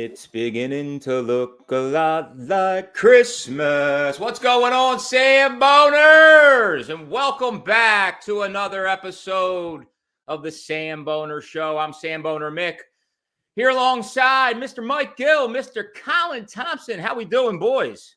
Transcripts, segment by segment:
It's beginning to look a lot like Christmas. What's going on, Samboners? And welcome back to another episode of the Samboner Show. I'm Samboner Mick, here alongside Mr. Mike Gill, Mr. Colin Thompson. How we doing, boys?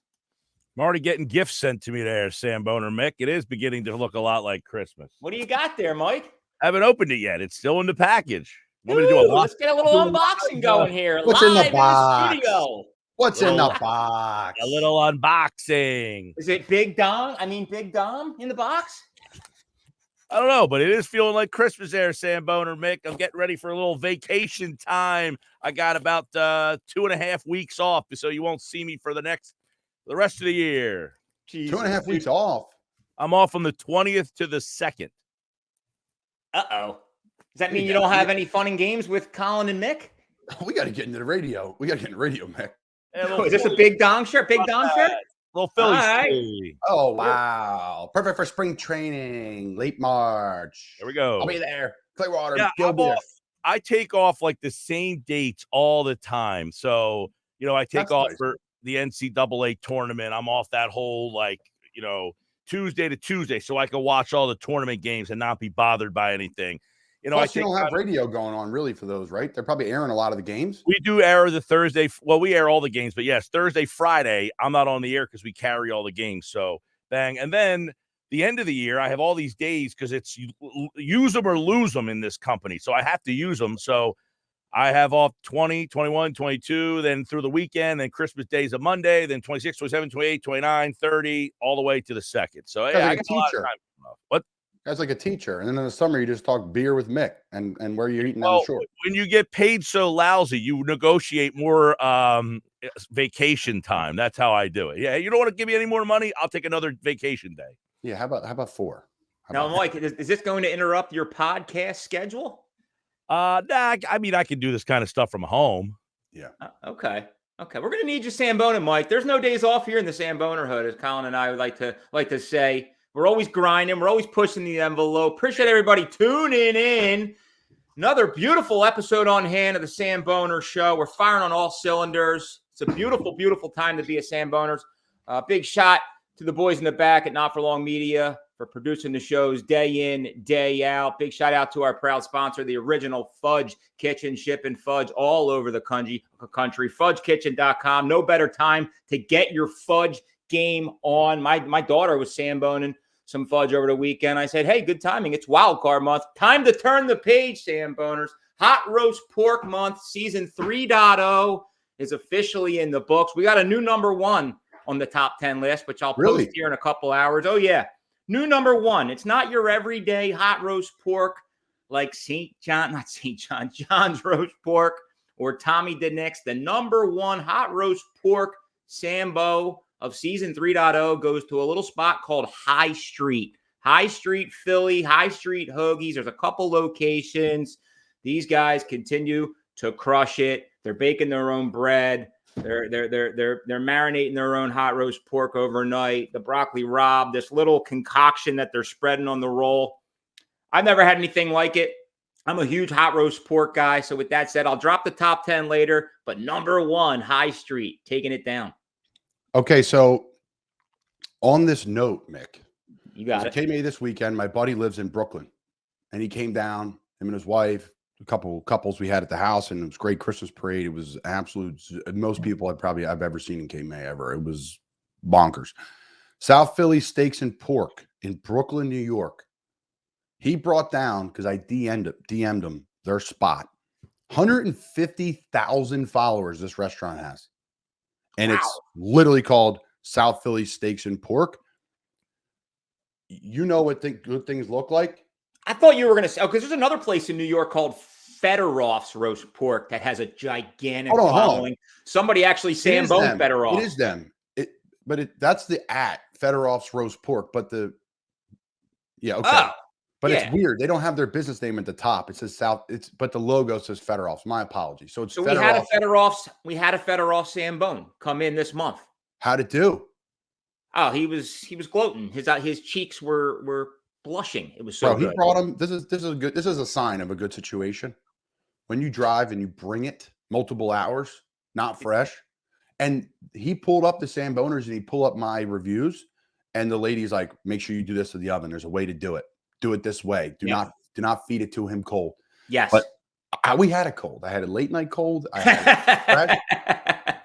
I'm already getting gifts sent to me there, Samboner Mick. It is beginning to look a lot like Christmas. What do you got there, Mike? I haven't opened it yet. It's still in the package. Let's get a little unboxing going here. What's live in the box? In the studio. What's in the box? A little unboxing. Is it Big Dom? Big Dom in the box? I don't know, but it is feeling like Christmas there, Samboner Mick. I'm getting ready for a little vacation time. I got about 2.5 weeks off, so you won't see me for the rest of the year. Jesus. 2.5 weeks off. I'm off on the 20th to the 2nd. Uh-oh. Does that mean you don't have any fun and games with Colin and Mick? We got to get into the radio. Mick. Is this a Big Dom shirt? Big Dom shirt? Little Philly. Right. Oh, wow. Perfect for spring training, late March. There we go. I'll be there. Clearwater. Yeah, I take off like the same dates all the time. So, I take off for the NCAA tournament. I'm off that whole, Tuesday to Tuesday, so I can watch all the tournament games and not be bothered by anything. Plus, you don't have radio going on really for those, right? They're probably airing a lot of the games. We do air the Thursday. Well, we air all the games, but yes, Thursday, Friday, I'm not on the air because we carry all the games. So bang. And then the end of the year, I have all these days because it's use them or lose them in this company. So I have to use them. So I have off 20, 21, 22, then through the weekend, then Christmas Day is a Monday, then 26, 27, 28, 29, 30, all the way to the 2nd. So yeah, I got a lot of time. What? That's like a teacher. And then in the summer, you just talk beer with Mick and where you're eating on the shore. When you get paid so lousy, you negotiate more vacation time. That's how I do it. Yeah, you don't want to give me any more money? I'll take another vacation day. Yeah, how about 4? Now, Mike, is this going to interrupt your podcast schedule? Nah, I can do this kind of stuff from home. Yeah. Okay. We're going to need you, Samboner, Mike. There's no days off here in the Samboner hood, as Colin and I would like to say. We're always grinding. We're always pushing the envelope. Appreciate everybody tuning in. Another beautiful episode on hand of the Samboner Show. We're firing on all cylinders. It's a beautiful, beautiful time to be a Samboners. Big shot to the boys in the back at Not For Long Media for producing the shows day in, day out. Big shout out to our proud sponsor, the original Fudge Kitchen, shipping fudge all over the country. FudgeKitchen.com. No better time to get your fudge game on. My daughter was samboning some fudge over the weekend. I said, hey, good timing. It's wild card month. Time to turn the page, Samboners. Hot roast pork month, season 3.0 is officially in the books. We got a new number 1 on the top 10 list, which I'll post here in a couple hours. Oh, yeah. New number 1. It's not your everyday hot roast pork like John's roast pork or Tommy DeNix. The number 1 hot roast pork Sambo of season 3.0 goes to a little spot called High Street. High Street Philly, High Street Hoagies. There's a couple locations. These guys continue to crush it. They're baking their own bread. They're marinating their own hot roast pork overnight. The broccoli rabe, this little concoction that they're spreading on the roll. I've never had anything like it. I'm a huge hot roast pork guy. So with that said, I'll drop the top 10 later. But number 1, High Street, taking it down. Okay, so on this note, Mick, you got it. Came this weekend. My buddy lives in Brooklyn, and he came down. Him and his wife, a couple couples we had at the house, and it was a great Christmas parade. It was absolute. Most people I've ever seen in K-May ever. It was bonkers. South Philly Steaks and Pork in Brooklyn, New York. He brought down because I DM'd him their spot. 150,000 followers this restaurant has. And It's literally called South Philly Steaks and Pork. You know what good things look like? I thought you were going to say, because there's another place in New York called Federoff's Roast Pork that has a gigantic following. Somebody actually Samboned Federoff. It is them. That's the Federoff's Roast Pork. But okay. It's weird. They don't have their business name at the top. It says but the logo says Federoff's. My apologies. So we had a Federoff's Sambone come in this month. How'd it do? Oh, he was gloating. His cheeks were blushing. It was so good. He brought him. This is a sign of a good situation. When you drive and you bring it multiple hours, not fresh. And he pulled up the Samboners and he pulled up my reviews. And the lady's like, make sure you do this to the oven. There's a way to do it. Do it this way. Do not feed it to him cold. Yes. But we had a cold. I had a late night cold. I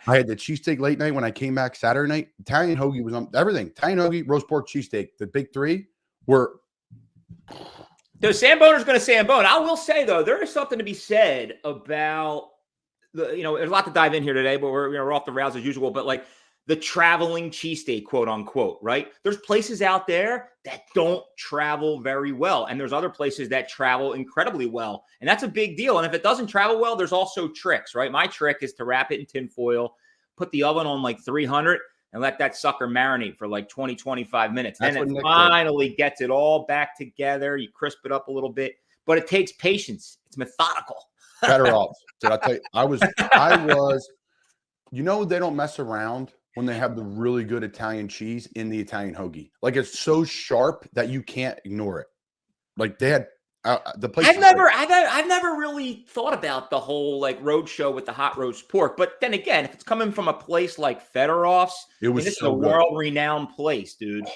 had the cheesesteak late night when I came back Saturday night. Italian hoagie was on everything. Italian hoagie, roast pork, cheesesteak. The big three were. The Samboner's going to Sambone. I will say, though, there is something to be said about there's a lot to dive in here today, but we're off the rails as usual. But like the traveling cheesesteak, quote unquote, right? There's places out there that don't travel very well. And there's other places that travel incredibly well. And that's a big deal. And if it doesn't travel well, there's also tricks, right? My trick is to wrap it in tinfoil, put the oven on like 300 and let that sucker marinate for like 20, 25 minutes. That's and it finally gets it all back together. You crisp it up a little bit, but it takes patience. It's methodical. Better off. Did I tell you? I was, they don't mess around when they have the really good Italian cheese in the Italian hoagie. Like it's so sharp that you can't ignore it. Like they had the place. I've never really thought about the whole like road show with the hot roast pork. But then again, if it's coming from a place like Federoff's, this is a world-renowned place, dude.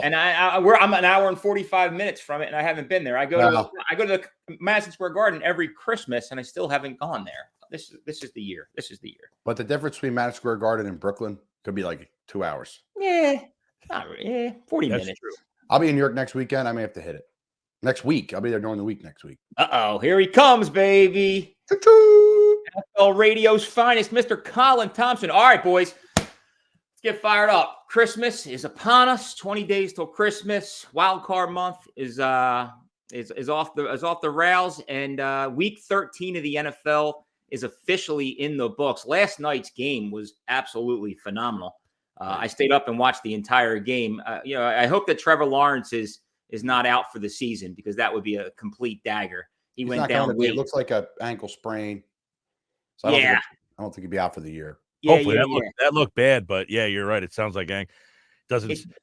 And I'm an hour and 45 minutes from it, and I haven't been there. I go to the Madison Square Garden every Christmas, and I still haven't gone there. This is the year. This is the year. But the difference between Madison Square Garden and Brooklyn could be like 2 hours. Yeah, not really. Yeah, 40 minutes. True. I'll be in New York next weekend. I may have to hit it. Next week. I'll be there during the week next week. Uh-oh. Here he comes, baby. NFL Radio's finest, Mr. Colin Thompson. All right, boys. Let's get fired up. Christmas is upon us. 20 days till Christmas. Wild card month is off the rails. And week 13 of the NFL is officially in the books. Last night's game was absolutely phenomenal. I stayed up and watched the entire game. I hope that Trevor Lawrence is not out for the season because that would be a complete dagger. He's went down. It looks like an ankle sprain. So I don't think he'd be out for the year. Yeah, hopefully that looked bad, but yeah, you're right. It sounds like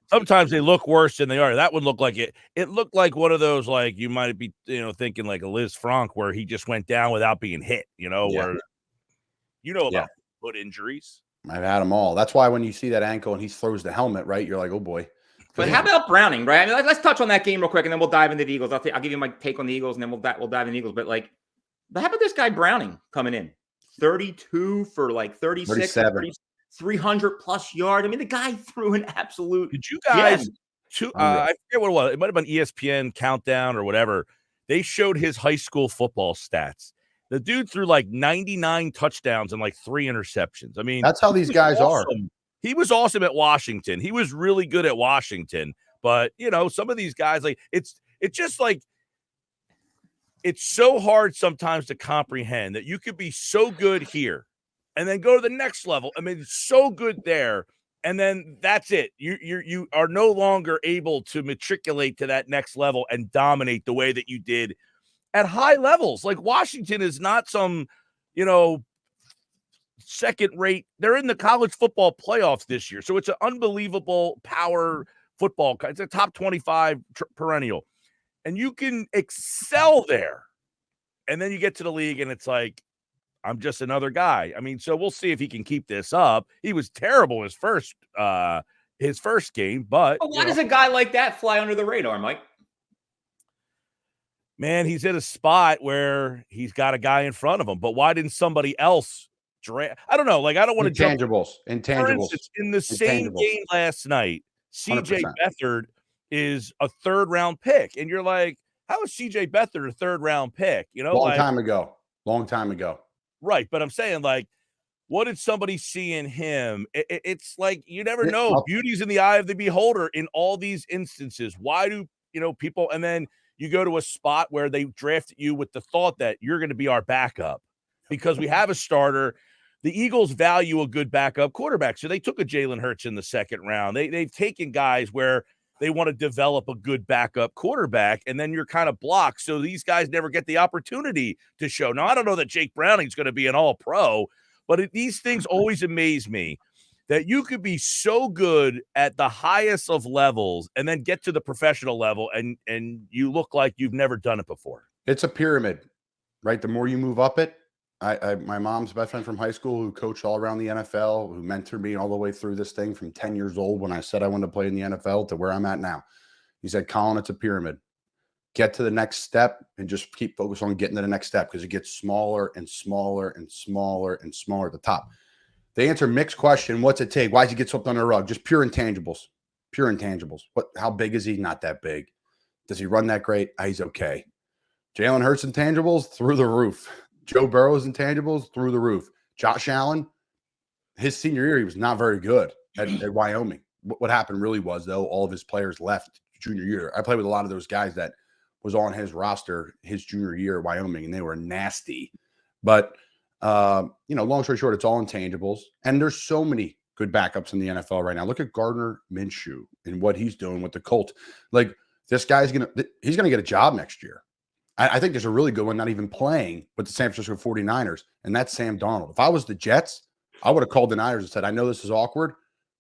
sometimes they look worse than they are. That would look like it. It looked like one of those, like you might be, thinking like a Liz Frank where he just went down without being hit, where about foot injuries. I've had them all. That's why when you see that ankle and he throws the helmet, right, you're like, oh boy. But how about Browning, right? I mean, let's touch on that game real quick, and then we'll dive into the Eagles. I'll give you my take on the Eagles, and then we'll dive into the Eagles. But how about this guy Browning coming in? 32 for like 36, 300 plus yards. I mean, the guy threw an absolute. Did you guys? I forget what it was. It might have been ESPN Countdown or whatever. They showed his high school football stats. The dude threw like 99 touchdowns and like 3 interceptions. I mean, that's how these guys are. He was awesome at Washington. He was really good at Washington. But, some of these guys, like, it's just like, it's so hard sometimes to comprehend that you could be so good here and then go to the next level. I mean, it's so good there. And then that's it. You are no longer able to matriculate to that next level and dominate the way that you did at high levels. Like Washington is not some, second rate. They're in the college football playoffs this year. So it's an unbelievable power football. It's a top 25 perennial. And you can excel there. And then you get to the league and it's like, I'm just another guy. I mean, so we'll see if he can keep this up. He was terrible his first game, but why does a guy like that fly under the radar, Mike? Man, he's in a spot where he's got a guy in front of him. But why didn't somebody else draft? I don't know. Like, I don't want to intangibles. For instance, in the same game last night, CJ Beathard is a 3rd-round pick, and you're like, how is CJ Beathard a 3rd-round pick? Long time ago. Right, but I'm saying, like, what did somebody see in him? It's like you never know. Beauty's in the eye of the beholder in all these instances. Why do people? And then you go to a spot where they drafted you with the thought that you're going to be our backup because we have a starter. The Eagles value a good backup quarterback, so they took a Jalen Hurts in the 2nd round. They've taken guys where they want to develop a good backup quarterback, and then you're kind of blocked. So these guys never get the opportunity to show. Now, I don't know that Jake Browning's going to be an all-pro, but these things always amaze me that you could be so good at the highest of levels and then get to the professional level and you look like you've never done it before. It's a pyramid, right? The more you move up it, My mom's best friend from high school who coached all around the NFL, who mentored me all the way through this thing from 10 years old when I said I wanted to play in the NFL to where I'm at now. He said, Colin, it's a pyramid. Get to the next step and just keep focused on getting to the next step because it gets smaller and smaller and smaller and smaller at the top. They answer Mick's question, what's it take? Why does he get swept under the rug? Just pure intangibles. Pure intangibles. How big is he? Not that big. Does he run that great? He's okay. Jalen Hurts intangibles through the roof. Joe Burrow's intangibles through the roof. Josh Allen, his senior year, he was not very good at Wyoming. What happened really was, though, all of his players left junior year. I played with a lot of those guys that was on his roster his junior year at Wyoming, and they were nasty. But, long story short, it's all intangibles. And there's so many good backups in the NFL right now. Look at Gardner Minshew and what he's doing with the Colts. Like, this guy's going to get a job next year. I think there's a really good one not even playing with the San Francisco 49ers, and that's Sam Darnold. If I was the Jets, I would have called the Niners and said, I know this is awkward,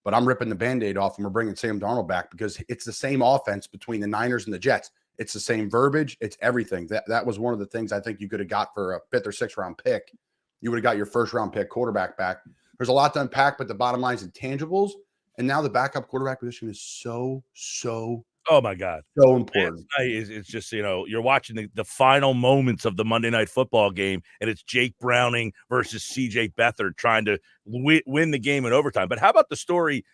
but I'm ripping the Band-Aid off and we're bringing Sam Darnold back because it's the same offense between the Niners and the Jets. It's the same verbiage. It's everything. That was one of the things I think you could have got for a 5th or 6th round pick. You would have got your 1st round pick quarterback back. There's a lot to unpack, but the bottom line is intangibles. And now the backup quarterback position is so oh my God, so important. It's just, you're watching the final moments of the Monday Night Football game, and it's Jake Browning versus CJ Beathard trying to win the game in overtime. But how about the story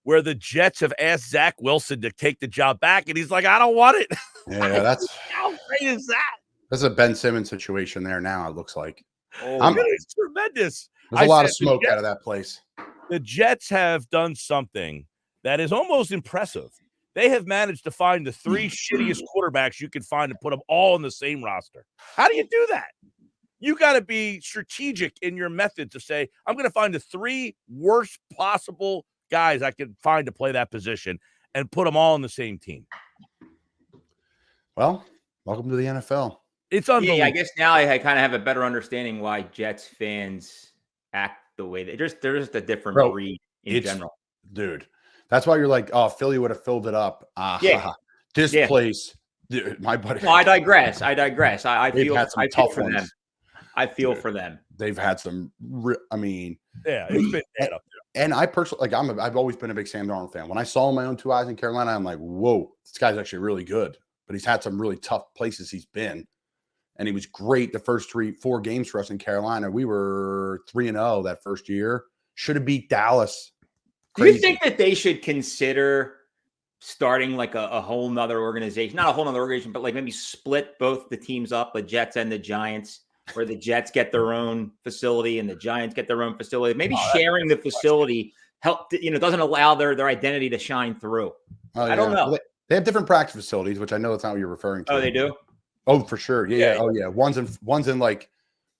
where the Jets have asked Zach Wilson to take the job back, and he's like, I don't want it. Yeah, that's how great is that? That's a Ben Simmons situation there now, it looks like. It's tremendous. There's a lot of smoke out of that place. The Jets have done something that is almost impressive. They have managed to find the 3 shittiest quarterbacks you can find and put them all in the same roster. How do you do that? You got to be strategic in your method to say, I'm going to find the 3 worst possible guys I can find to play that position and put them all on the same team. Well, welcome to the NFL. It's unbelievable. Yeah, I guess now I kind of have a better understanding why Jets fans act the way they're just a different breed in general. Dude, that's why you're like, oh, Philly would have filled it up. This place, dude, my buddy. No, I digress. I feel for them. I feel dude, for them. They've had some. It's been bad up there. And I personally, I've always been a big Sam Darnold fan. When I saw him my own 2 eyes in Carolina, I'm like, whoa, this guy's actually really good. But he's had some really tough places he's been. And he was great the first 4 games for us in Carolina. We were 3-0 that first year. Should have beat Dallas. Crazy. Do you think that they should consider starting like a whole nother organization? Not a whole nother organization, but like maybe split both the teams up, the Jets and the Giants, where the Jets get their own facility and the Giants get their own facility. Maybe sharing the facility doesn't allow their identity to shine through. I don't know. They have different practice facilities, which I know that's not what you're referring to. Oh, they do? Oh, for sure. Yeah. Oh, yeah. One's in like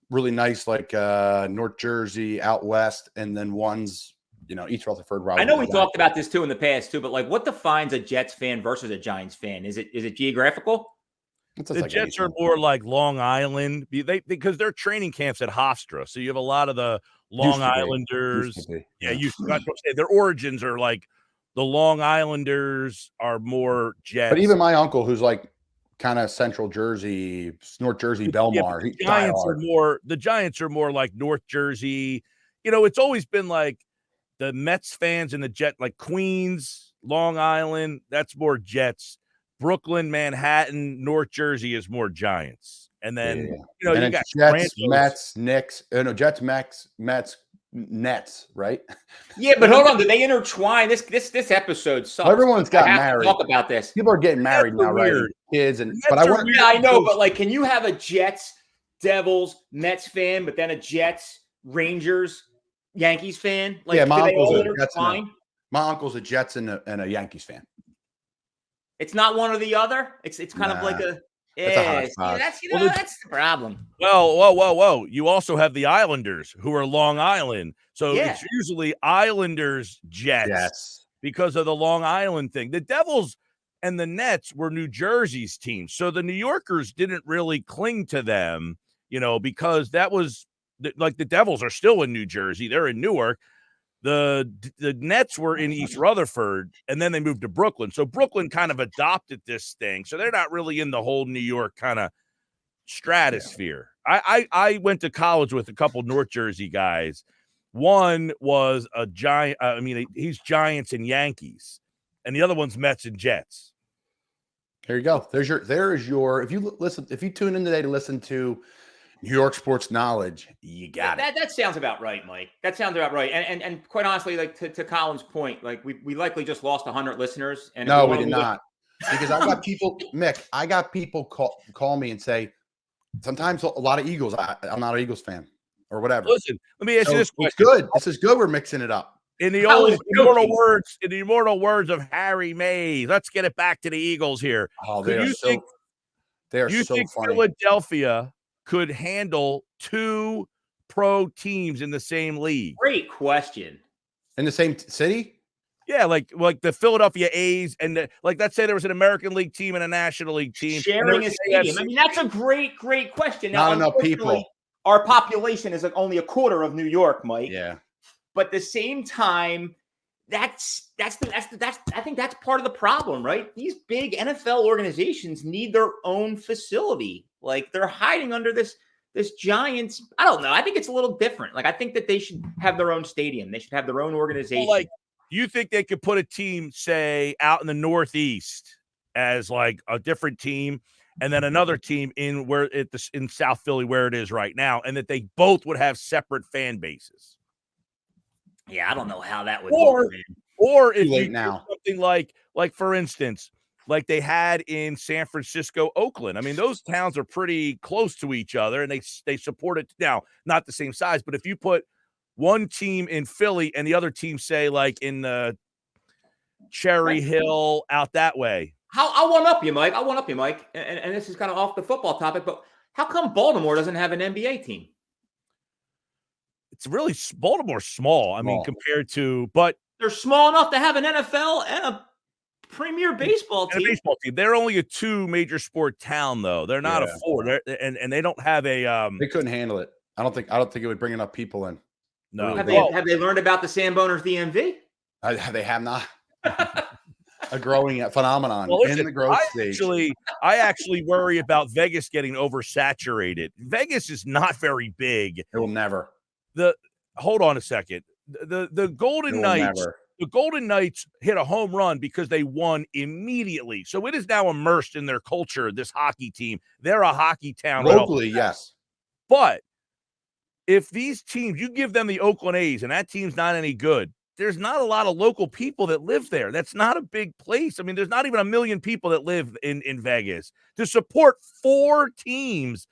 really nice, like North Jersey out west, and then one's each Rutherford route. I know we talked about this too in the past too, but like, what defines a Jets fan versus a Giants fan? Is it geographical? The Jets are more like Long Island because their training camps at Hofstra, so you have a lot of the Long Islanders. Their origins are like the Long Islanders are more Jets. But even my uncle, who's like kind of Central Jersey, North Jersey, Belmar. The Giants are more like North Jersey. It's always been like the Mets fans and the Jet, like Queens, Long Island. That's more Jets. Brooklyn, Manhattan, North Jersey is more Giants. And then you got Jets, Mets, Knicks. Jets, Mets, Nets, right? Yeah, but hold on. Did they intertwine? This episode sucks. Everyone's got married. Talk about this. People are getting married now, right? Kids I know, but like, can you have a Jets, Devils, Mets fan, but then a Jets, Rangers, Yankees fan? Like, yeah, my uncle's a Jets and a Yankees fan. It's not one or the other. It's kind of like a. Yeah, that's the problem. Whoa. You also have the Islanders, who are Long Island. So it's usually Islanders, Jets, because of the Long Island thing. The Devils and the Nets were New Jersey's team. So the New Yorkers didn't really cling to them, because that was like the Devils are still in New Jersey. They're in Newark. The Nets were in East Rutherford, and then they moved to Brooklyn. So Brooklyn kind of adopted this thing. So they're not really in the whole New York kind of stratosphere. I went to college with a couple North Jersey guys. One was a giant. He's Giants and Yankees, and the other one's Mets and Jets. There you go. There is your. If you tune in today to listen to New York sports knowledge, you got it. That sounds about right, Mike. That sounds about right. And quite honestly, like to Colin's point, like we likely just lost 100 listeners. And no, we did not. Because I got people, Mick. I got people call me and say, sometimes a lot of Eagles. I'm not an Eagles fan or whatever. Listen, let me ask you this question. It's good. This is good. We're mixing it up. In the immortal words of Harry Mays, let's get it back to the Eagles here. Oh, they are so funny. Philadelphia could handle 2 pro teams in the same league? Great question. In the same city? Yeah, like the Philadelphia A's and let's say there was an American League team and a National League team sharing a stadium. I mean, that's a great question. Now, not enough people. Our population is only a quarter of New York, Mike. Yeah. But at the same time, I think that's part of the problem, right? These big NFL organizations need their own facility. Like they're hiding under this Giants. I don't know. I think it's a little different. Like I think that they should have their own stadium. They should have their own organization. Well, you think they could put a team, say, out in the Northeast as like a different team, and then another team in South Philly where it is right now, and that they both would have separate fan bases? Yeah, I don't know how that would work. Or if you now something like for instance, like they had in San Francisco, Oakland. I mean, those towns are pretty close to each other, and they support it now, not the same size, but if you put one team in Philly and the other team, say, like in the Cherry Hill out that way. I'll one up you, Mike. And this is kind of off the football topic, but how come Baltimore doesn't have an NBA team? It's really Baltimore's small. I mean, compared to, but they're small enough to have an NFL and a premier baseball team. They're only a 2 major sport town, though. They're not a 4. And they don't have a. They couldn't handle it. I don't think it would bring enough people in. No. Have they learned about the Samboners DMV? They have not. A growing phenomenon in the growth stage. I actually worry about Vegas getting oversaturated. Vegas is not very big. It will never. Hold on a second. The Golden Knights. The Golden Knights hit a home run because they won immediately. So it is now immersed in their culture, this hockey team. They're a hockey town. Locally, yes. But if these teams, you give them the Oakland A's and that team's not any good, there's not a lot of local people that live there. That's not a big place. I mean, there's not even 1 million people that live in Vegas to support 4 teams.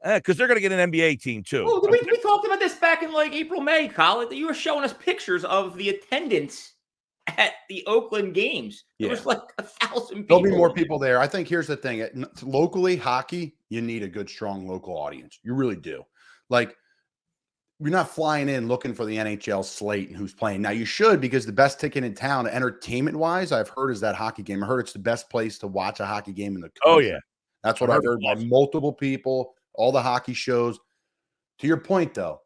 Because they're going to get an NBA team, too. Oh, we talked about this back in like April, May, Colin. You were showing us pictures of the attendance at the Oakland games. There was like 1,000 people. There'll be more people there. I think here's the thing. Locally, hockey, you need a good, strong local audience. You really do. Like, you're not flying in looking for the NHL slate and who's playing. Now, you should, because the best ticket in town, entertainment-wise, I've heard is that hockey game. I heard it's the best place to watch a hockey game in the country. Oh, yeah. That's what I've heard by multiple people. All the hockey shows. To your point, though,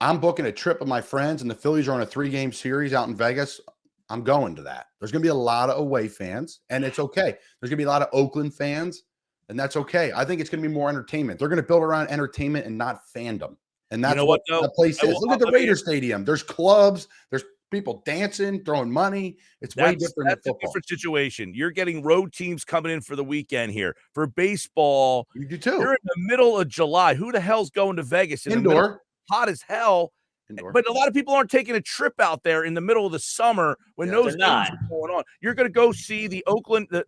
I'm booking a trip with my friends, and the Phillies are on a 3-game series out in Vegas. I'm going to that. There's going to be a lot of away fans, and it's okay. There's going to be a lot of Oakland fans, and that's okay. I think it's going to be more entertainment. They're going to build around entertainment and not fandom. And that's what the place is. Look at the Raiders Stadium. There's clubs. There's people dancing, throwing money. It's way different than football. That's a different situation. You're getting road teams coming in for the weekend here. For baseball, you do too. You're in the middle of July. Who the hell's going to Vegas? Indoor. Hot as hell. Indoor. But a lot of people aren't taking a trip out there in the middle of the summer when those games are going on. You're going to go see the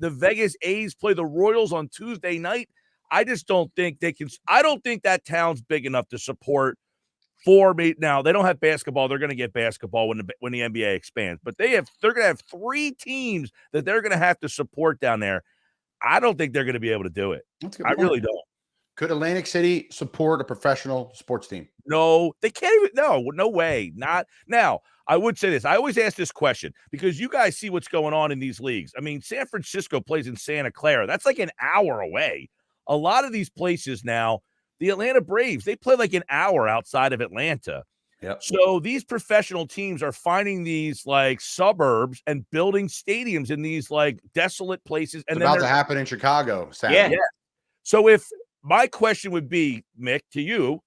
Vegas A's play the Royals on Tuesday night. I just don't think they can. I don't think that town's big enough to support 4. Now they don't have basketball. They're going to get basketball when the NBA expands, but they're going to have 3 teams that they're going to have to support down there. I don't think they're going to be able to do it. I really don't. Could Atlantic City support a professional sports team? No, they can't even. No way. Not now. I would say this. I always ask this question because you guys see what's going on in these leagues. I mean, San Francisco plays in Santa Clara. That's like an hour away. A lot of these places now, the Atlanta Braves, they play like an hour outside of Atlanta. Yep. So these professional teams are finding these like suburbs and building stadiums in these like desolate places. And it's about to happen in Chicago. Yeah. So if my question would be, Mick, to you,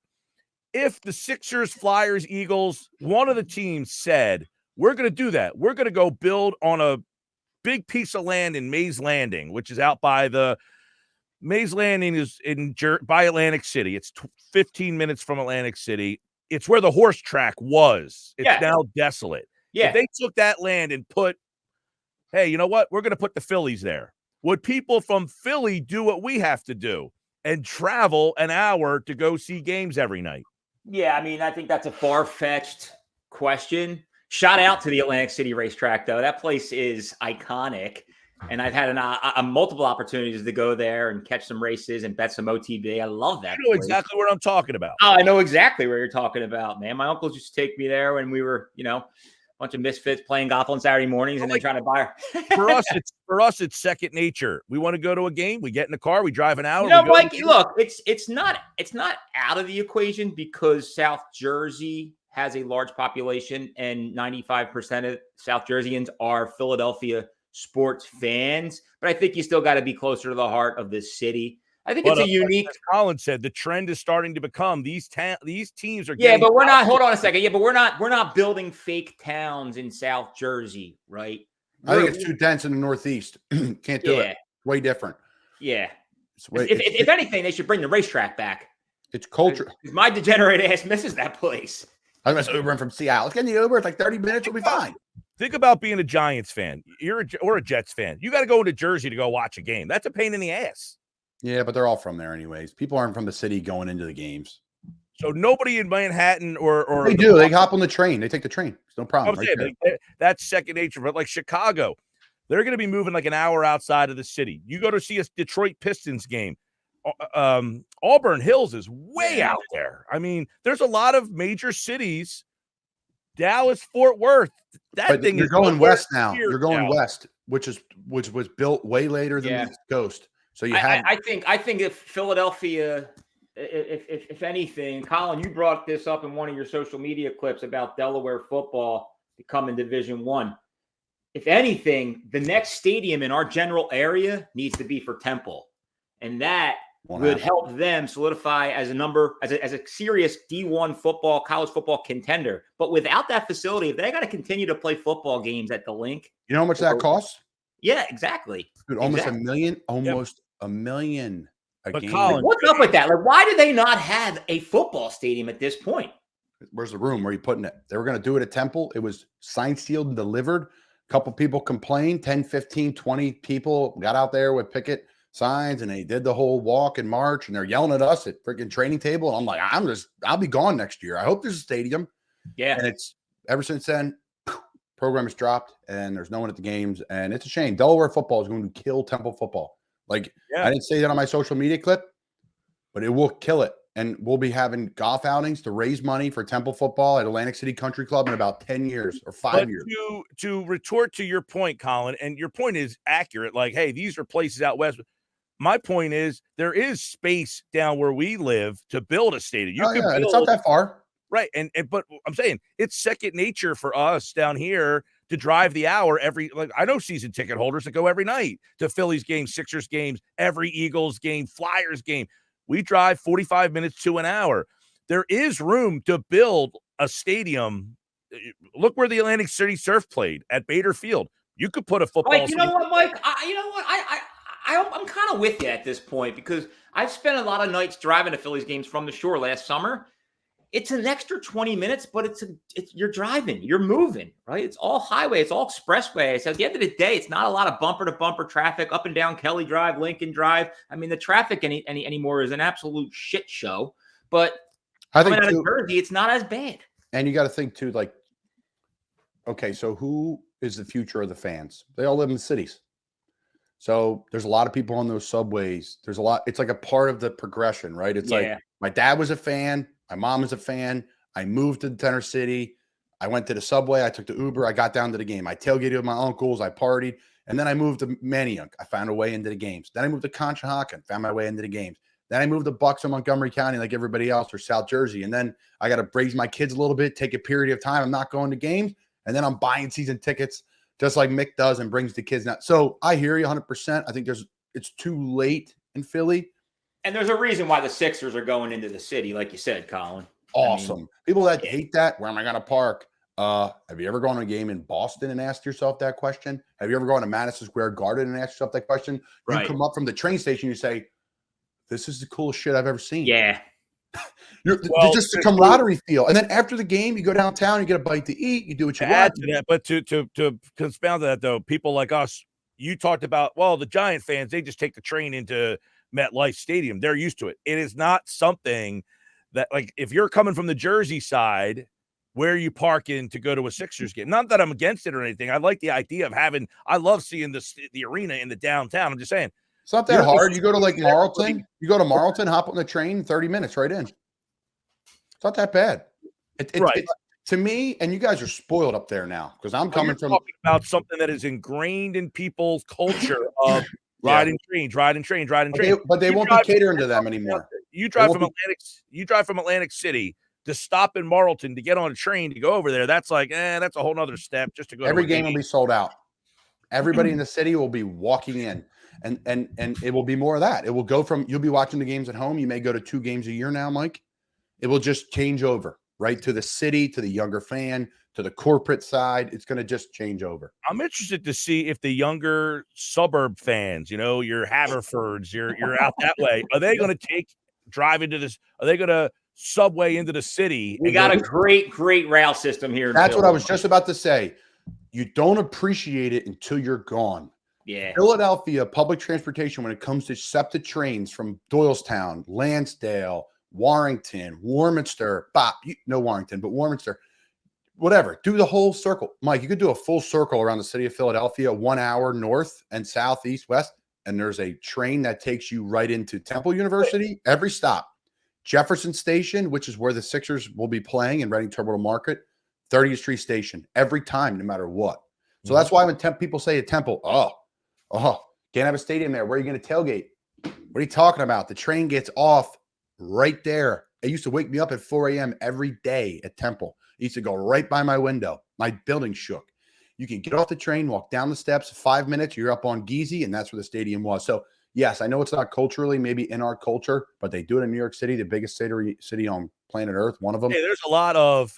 if the Sixers, Flyers, Eagles, one of the teams said, we're going to do that. We're going to go build on a big piece of land in Mays Landing, which is out by Mays Landing is by Atlantic City. It's 15 minutes from Atlantic City. It's where the horse track was. It's now desolate. Yeah. If they took that land and put, hey, you know what? We're going to put the Phillies there. Would people from Philly do what we have to do and travel an hour to go see games every night? Yeah, I mean, I think that's a far-fetched question. Shout out to the Atlantic City racetrack, though. That place is iconic. And I've had multiple opportunities to go there and catch some races and bet some OTB. I love that. You know exactly what I'm talking about. Oh, I know exactly what you're talking about, man. My uncles used to take me there when we were, a bunch of misfits playing golf on Saturday mornings and then trying to buy her. For us, it's second nature. We want to go to a game. We get in the car. We drive an hour. Mike, look, it's not out of the equation because South Jersey has a large population and 95% of South Jerseyans are Philadelphia sports fans, but I think you still got to be closer to the heart of this city. I think it's a unique. As Colin said, the trend is starting to become these teams are. Yeah, but we're not. Hold on a second. Yeah, but we're not building fake towns in South Jersey, right? I think it's too dense in the Northeast. Can't do it. Way different. Yeah. If anything, they should bring the racetrack back. It's culture. My degenerate ass misses that place. I was Ubering from Seattle. Let's get in the Uber. It's like 30 minutes. We'll be fine. Think about being a Giants fan. Or a Jets fan. You got to go into Jersey to go watch a game. That's a pain in the ass. Yeah, but they're all from there anyways. People aren't from the city going into the games. So nobody in Manhattan or they do. They hop on the train. They take the train. It's no problem. That's second nature. But like Chicago, they're going to be moving like an hour outside of the city. You go to see a Detroit Pistons game. Auburn Hills is way out there. I mean, there's a lot of major cities. Dallas, Fort Worth. You're going west now. You're going west, which was built way later than the East Coast. So I think if Philadelphia, if anything, Colin, you brought this up in one of your social media clips about Delaware football becoming Division I. If anything, the next stadium in our general area needs to be for Temple, and that would help them solidify as a serious D1 football, college football contender. But without that facility, if they got to continue to play football games at the Link, you know how much that costs? Yeah, exactly. Dude, almost $1 million. Almost $1 million a game. Colin, what's up with that? Like, why do they not have a football stadium at this point? Where's the room? Where are you putting it? They were going to do it at Temple. It was signed, sealed, and delivered. A couple people complained. 10, 15, 20 people got out there with picket signs and they did the whole walk and march and they're yelling at us at freaking training table. And I'm like, I'll be gone next year. I hope there's a stadium. Yeah. And it's ever since then, program has dropped and there's no one at the games. And it's a shame. Delaware football is going to kill Temple football. Like, I didn't say that on my social media clip, but it will kill it. And we'll be having golf outings to raise money for Temple football at Atlantic City Country Club in about 10 years or 5 years. To retort to your point, Colin, and your point is accurate. Like, hey, these are places out west. My point is there is space down where we live to build a stadium. It's not that far. Right. But I'm saying it's second nature for us down here to drive the hour I know season ticket holders that go every night to Phillies games, Sixers games, every Eagles game, Flyers game. We drive 45 minutes to an hour. There is room to build a stadium. Look where the Atlantic City Surf played at Bader Field. You could put a football. Like, you know what, Mike? I'm kind of with you at this point because I've spent a lot of nights driving to Phillies games from the shore last summer. It's an extra 20 minutes, but you're driving, you're moving, right? It's all highway, it's all expressway. So at the end of the day, it's not a lot of bumper to bumper traffic up and down Kelly Drive, Lincoln Drive. I mean, the traffic anymore is an absolute shit show. But I think out of Jersey, it's not as bad. And you got to think too, like, okay, so who is the future of the fans? They all live in the cities. So there's a lot of people on those subways. There's a lot. It's like a part of the progression, right? It's like my dad was a fan. My mom was a fan. I moved to the Center City. I went to the subway. I took the Uber. I got down to the game. I tailgated with my uncles. I partied. And then I moved to Manayunk. I found a way into the games. Then I moved to Conshohocken. Found my way into the games. Then I moved to Bucks in Montgomery County like everybody else or South Jersey. And then I got to raise my kids a little bit, take a period of time. I'm not going to games. And then I'm buying season tickets just like Mick does and brings the kids now. So I hear you 100%. I think it's too late in Philly. And there's a reason why the Sixers are going into the city, like you said, Colin. Awesome. People that hate that, where am I going to park? Have you ever gone to a game in Boston and asked yourself that question? Have you ever gone to Madison Square Garden and asked yourself that question? Right. You come up from the train station, you say, this is the coolest shit I've ever seen. Yeah. There's just a camaraderie feel. And then after the game, you go downtown, you get a bite to eat, you do what you want. Add to that, but to confound that, though, people like us, you talked about, well, the Giant fans, they just take the train into MetLife Stadium. They're used to it. It is not something that, like, if you're coming from the Jersey side, where are you parking to go to a Sixers game? Not that I'm against it or anything. I like the idea of having, I love seeing the arena in the downtown. I'm just saying. It's not that hard. You go to like Marlton, hop on the train, 30 minutes right in. It's not that bad. Right. To me, and you guys are spoiled up there now because I'm coming from talking about something that is ingrained in people's culture of riding trains. But they won't be catering to them anymore. You drive from Atlantic City to stop in Marlton to get on a train to go over there. That's like, that's a whole nother step just to go. Every game will be sold out. Everybody in the city will be walking in. And it will be more of that. It will go from, you'll be watching the games at home. You may go to 2 games a year now, Mike. It will just change over, right? To the city, to the younger fan, to the corporate side. It's going to just change over. I'm interested to see if the younger suburb fans, your Haverfords, you're out that way. Are they going to drive into this? Are they going to subway into the city? We got a great rail system here. That's what I was just about to say. You don't appreciate it until you're gone. Yeah. Philadelphia public transportation, when it comes to SEPTA trains from Doylestown, Lansdale, Warrington, Warminster, Warrington, but Warminster, whatever, do the whole circle. Mike, you could do a full circle around the city of Philadelphia, 1 hour north and south, east, west, and there's a train that takes you right into Temple University, every stop. Jefferson Station, which is where the Sixers will be playing in Reading Terminal Market, 30th Street Station, every time, no matter what. So that's why when people say at Temple, can't have a stadium there. Where are you going to tailgate? What are you talking about? The train gets off right there. It used to wake me up at 4 a.m. every day at Temple. It used to go right by my window. My building shook. You can get off the train, walk down the steps, 5 minutes, you're up on Geezy, and that's where the stadium was. So, yes, I know it's not culturally maybe in our culture, but they do it in New York City, the biggest city on planet Earth, one of them. Hey, there's a lot of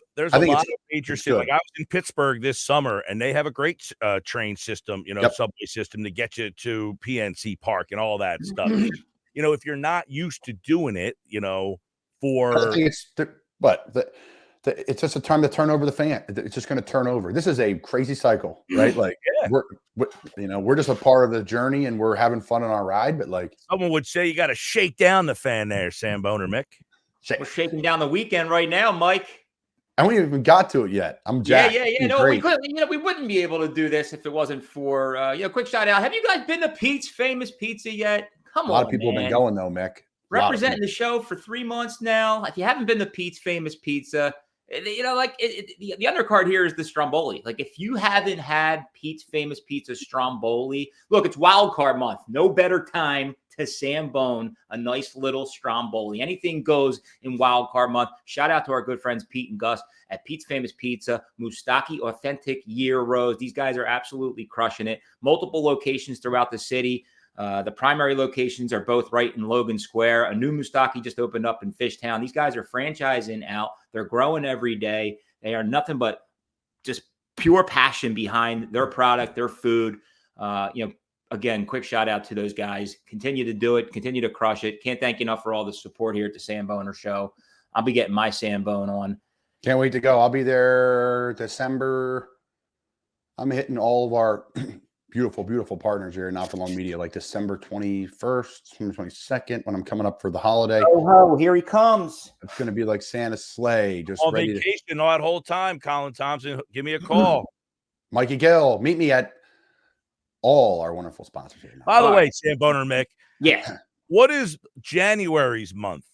major cities. Like I was in Pittsburgh this summer, and they have a great train system, subway system to get you to PNC Park and all that stuff. If you're not used to doing it, I think it's just a time to turn over the fan. It's just going to turn over. This is a crazy cycle, right? Like we're just a part of the journey and we're having fun on our ride. But like someone would say, you got to shake down the fan there, Samboner, Mick. We're shaking down the weekend right now, Mike. And we haven't even got to it yet. I'm jacked. Yeah. No, we couldn't. We wouldn't be able to do this if it wasn't for quick shout out. Have you guys been to Pete's Famous Pizza yet? Come on, a lot of people have been going though, Mick. Representing the show for 3 months now. If you haven't been to Pete's Famous Pizza, the undercard here is the Stromboli. Like if you haven't had Pete's Famous Pizza Stromboli, look, it's wild card month. No better time to Sambone a nice little Stromboli. Anything goes in wild card month. Shout out to our good friends Pete and Gus at Pete's Famous Pizza, Moustaki Authentic Gyros. These guys are absolutely crushing it. Multiple locations throughout the city. The primary locations are both right in Logan Square. A new Moustaki just opened up in Fishtown. These guys are franchising out. They're growing every day. They are nothing but just pure passion behind their product, their food. Again, quick shout out to those guys. Continue to do it. Continue to crush it. Can't thank you enough for all the support here at the Samboner Show. I'll be getting my Sambone on. Can't wait to go. I'll be there December. I'm hitting all of our beautiful partners here in Not For Long Media, like December 21st, December 22nd, when I'm coming up for the holiday. Oh, here he comes. It's going to be like Santa's sleigh. Just on vacation all that whole time, Colin Thompson. Give me a call. Mikey Gill, meet me at all our wonderful sponsors here. By the way, Samboner Mick. Yeah. What is January's month?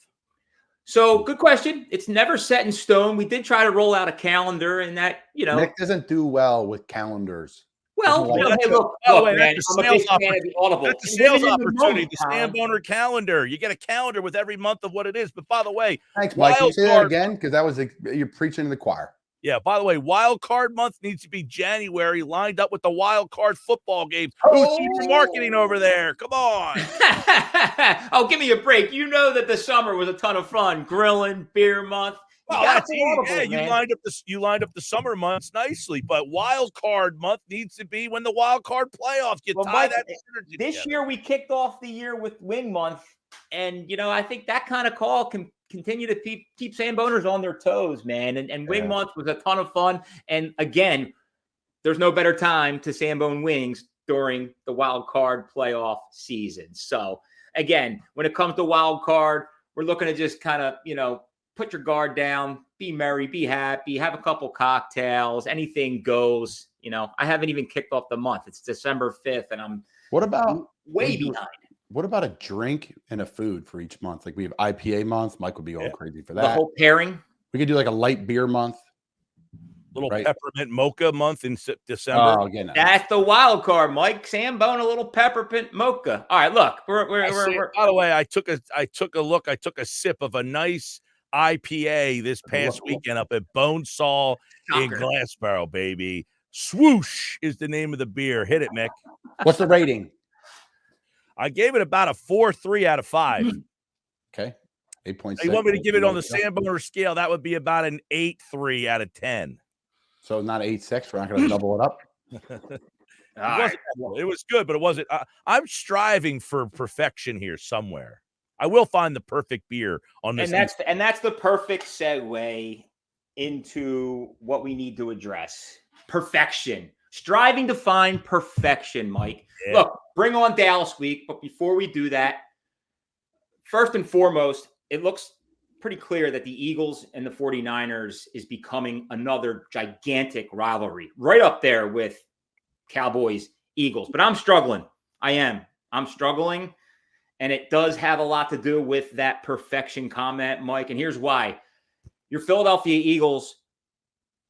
So good question. It's never set in stone. We did try to roll out a calendar and that, Nick doesn't do well with calendars. Well, Like, look, man, that's a sales opportunity. The Samboner calendar. You get a calendar with every month of what it is. But by the way, thanks, Mike. Can you say that again? Because that was you're preaching to the choir. Yeah, by the way, wild card month needs to be January, lined up with the wild card football games. Who's super marketing over there? Come on. Oh, give me a break. You know that the summer was a ton of fun. Grilling, beer month. Well, that's easy. Yeah, you lined up the summer months nicely, but wild card month needs to be when the wild card playoffs. You tie Mike, that this together. year we kicked off the year with Wing Month, and I think that kind of call can continue to keep Samboners on their toes, man. And Wing Month was a ton of fun. And again, there's no better time to Sambone wings during the wild card playoff season. So again, when it comes to wild card, we're looking to just kind of, put your guard down, be merry, be happy, have a couple cocktails, anything goes. I haven't even kicked off the month. It's December 5th, and I'm way behind. What about a drink and a food for each month? Like we have IPA month. Mike would be all crazy for that. The whole pairing. We could do like a light beer month. Little peppermint mocha month in December. Oh, again, that's the wild card, Mike. Sambone, a little peppermint mocha. All right, look, we're by the way, I took a look. I took a sip of a nice IPA this past weekend up at Bonesaw in Glassboro, baby. Swoosh is the name of the beer. Hit it, Mick. What's the rating? I gave it about a 4.3 out of 5. Okay. 8.6. You want me to give it on the Samboner scale? That would be about an 8.3 out of 10. So not 8.6. We're not going to double it up. It was good, but it wasn't. I'm striving for perfection here somewhere. I will find the perfect beer on this. And that's the perfect segue into what we need to address. Perfection. Striving to find perfection, Mike. Yeah. Look, bring on Dallas week, but before we do that, first and foremost, it looks pretty clear that the Eagles and the 49ers is becoming another gigantic rivalry, right up there with Cowboys, Eagles. But I'm struggling. I'm struggling. And it does have a lot to do with that perfection comment, Mike. And here's why. Your Philadelphia Eagles